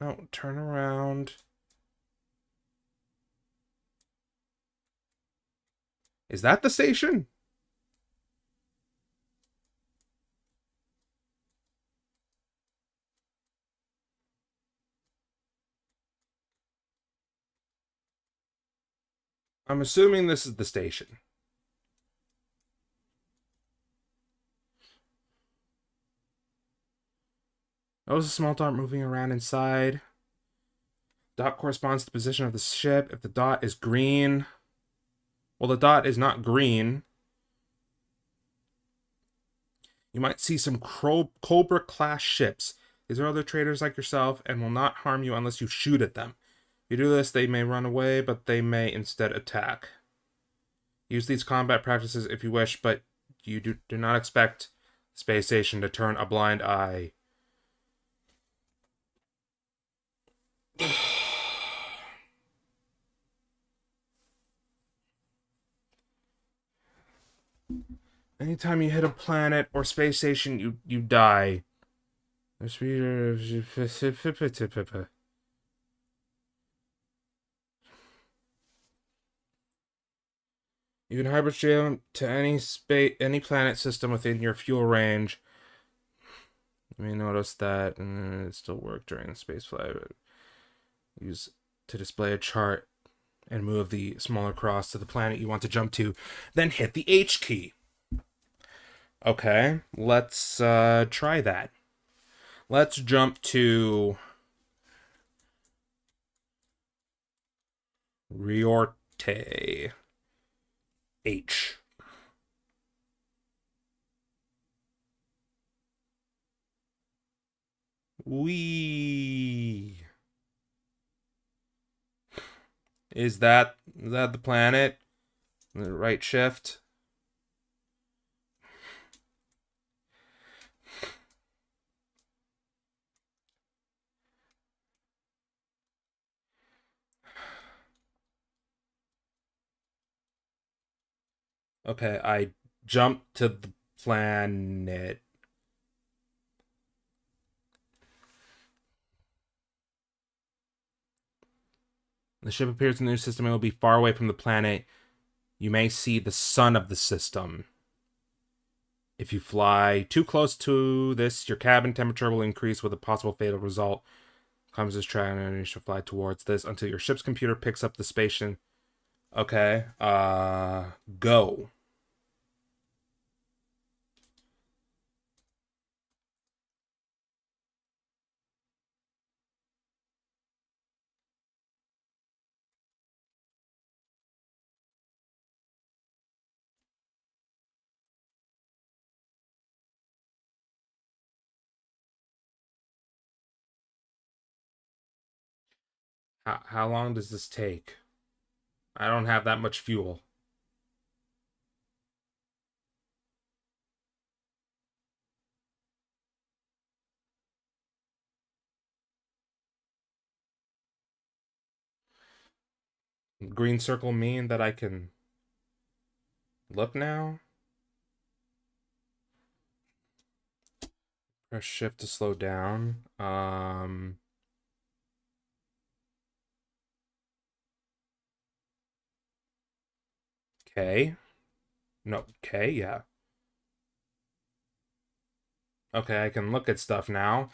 No, turn around. Is that the station? I'm assuming this is the station. Notice a small dot moving around inside. Dot corresponds to the position of the ship. If the dot is green... Well, the dot is not green. You might see some Cobra-class ships. These are other traders like yourself and will not harm you unless you shoot at them. If you do this, they may run away, but they may instead attack. Use these combat practices if you wish, but you do not expect the space station to turn a blind eye. Anytime you hit a planet or space station, you die. You can hyperjump to any planet system within your fuel range. You may notice that it still worked during the spaceflight. Use to display a chart and move the smaller cross to the planet you want to jump to. Then hit the H key. Okay, let's try that. Let's jump to Riorte. H. Wee. Is that the planet? The right shift? Okay, I jumped to the planet. The ship appears in the new system and will be far away from the planet. You may see the sun of the system. If you fly too close to this, your cabin temperature will increase with a possible fatal result. Comes this track and you should fly towards this until your ship's computer picks up the station. Okay, go. How long does this take? I don't have that much fuel. Green circle mean that I can look now? Press shift to slow down. Okay. No, okay, yeah. Okay, I can look at stuff now.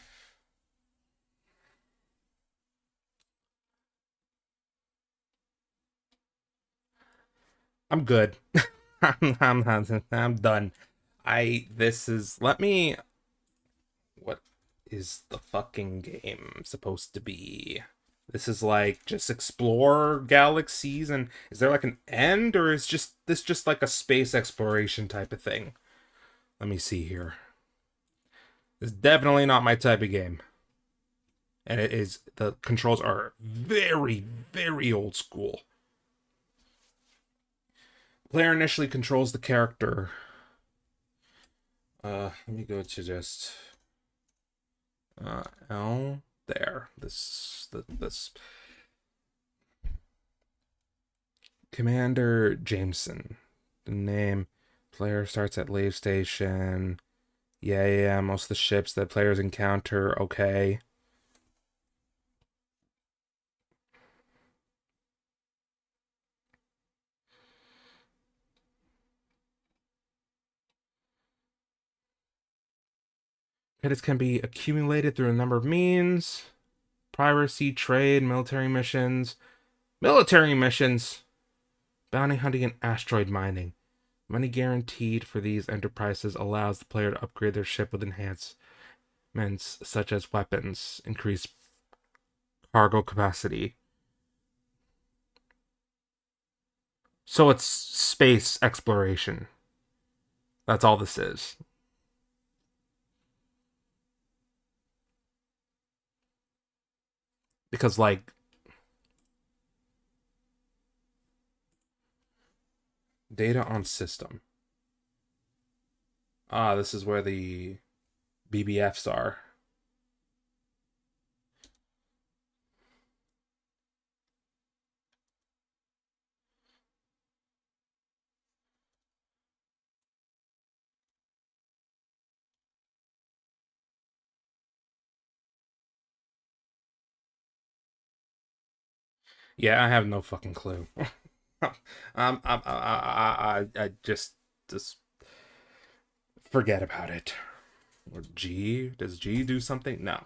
I'm good. I'm done. Let me... What is the fucking game supposed to be? This is like just explore galaxies, and is there like an end, or is this just like a space exploration type of thing? Let me see here. It's definitely not my type of game. And the controls are very, very old school. Player initially controls the character. Let me go to just L there. This Commander Jameson. The name. Player starts at Lave Station. Yeah. Most of the ships that players encounter. Okay. Credits can be accumulated through a number of means. Piracy, trade, military missions. Military missions! Bounty hunting and asteroid mining. Money guaranteed for these enterprises allows the player to upgrade their ship with enhancements such as weapons, increased cargo capacity. So it's space exploration. That's all this is. Because, like, data on system. Ah, this is where the BBFs are. Yeah, I have no fucking clue. I just forget about it. Or G? Does G do something? No.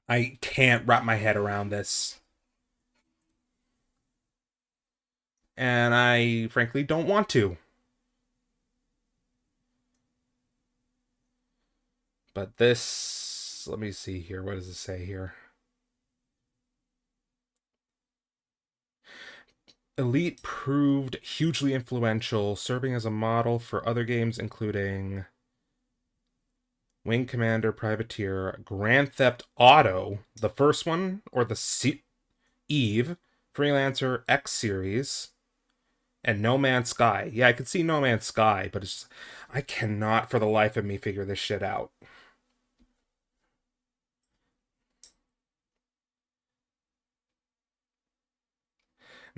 I can't wrap my head around this. And I frankly don't want to. But this, let me see here. What does it say here? Elite proved hugely influential, serving as a model for other games including Wing Commander, Privateer, Grand Theft Auto, the first one, or the Eve, Freelancer, X Series, and No Man's Sky. Yeah, I could see No Man's Sky, but it's just, I cannot for the life of me figure this shit out.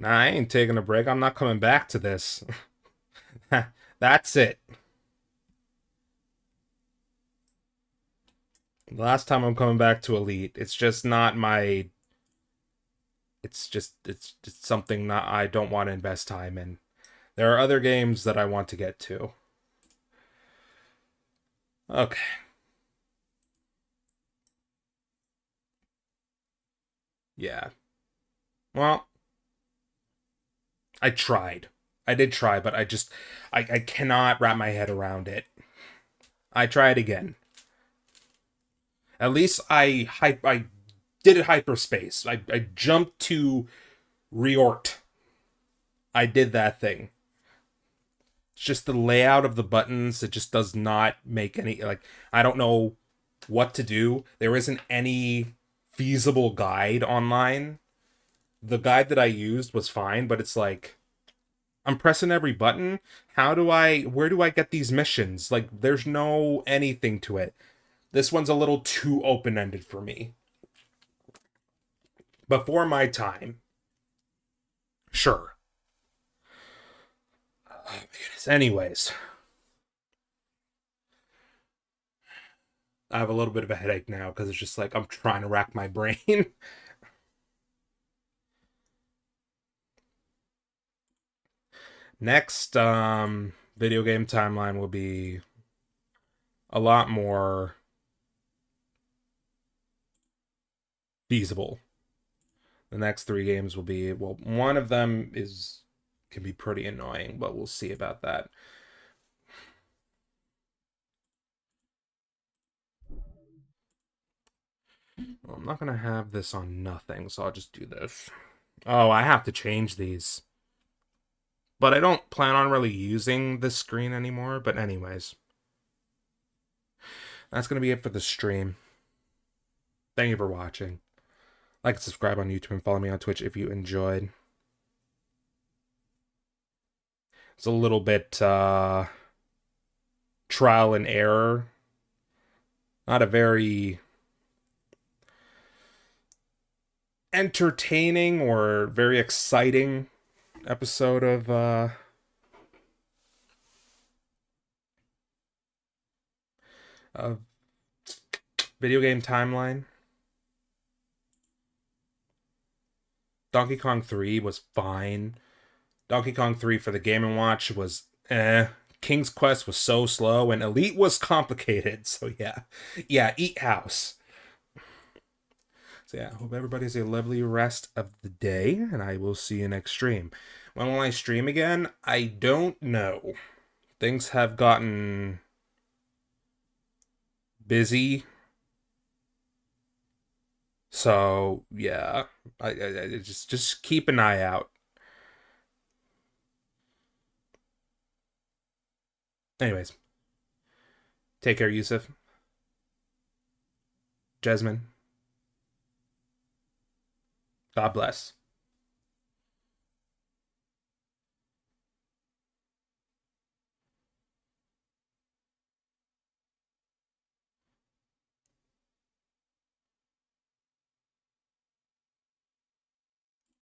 Nah, I ain't taking a break. I'm not coming back to this. That's it. The last time I'm coming back to Elite. It's just not my. It's something that I don't want to invest time in. There are other games that I want to get to. Okay. Yeah. Well, I tried. I did try, but I cannot wrap my head around it. I tried again. At least I did it hyperspace. I jumped to reort. I did that thing. It's just the layout of the buttons. It just does not make any, like, I don't know what to do. There isn't any feasible guide online. The guide that I used was fine, but it's like I'm pressing every button. Where do I get these missions? Like, there's no anything to it. This one's a little too open-ended for me. Before my time, sure. Oh, anyways, I have a little bit of a headache now because it's just like I'm trying to rack my brain. Next video game timeline will be a lot more feasible. The next three games will be, well, one of them can be pretty annoying, but we'll see about that. Well, I'm not going to have this on nothing, so I'll just do this. Oh, I have to change these. But I don't plan on really using this screen anymore, but anyways. That's going to be it for the stream. Thank you for watching. Like and subscribe on YouTube and follow me on Twitch if you enjoyed. It's a little bit trial and error. Not a very entertaining or very exciting episode of video game timeline. Donkey Kong 3 was fine. Donkey Kong 3 for the Game & Watch was eh. King's Quest was so slow, and Elite was complicated. So yeah. Yeah, eat house. So yeah, hope everybody has a lovely rest of the day, and I will see you next stream. When will I stream again? I don't know. Things have gotten busy. So yeah, I just keep an eye out. Anyways, take care, Yusuf. Jasmine. God bless.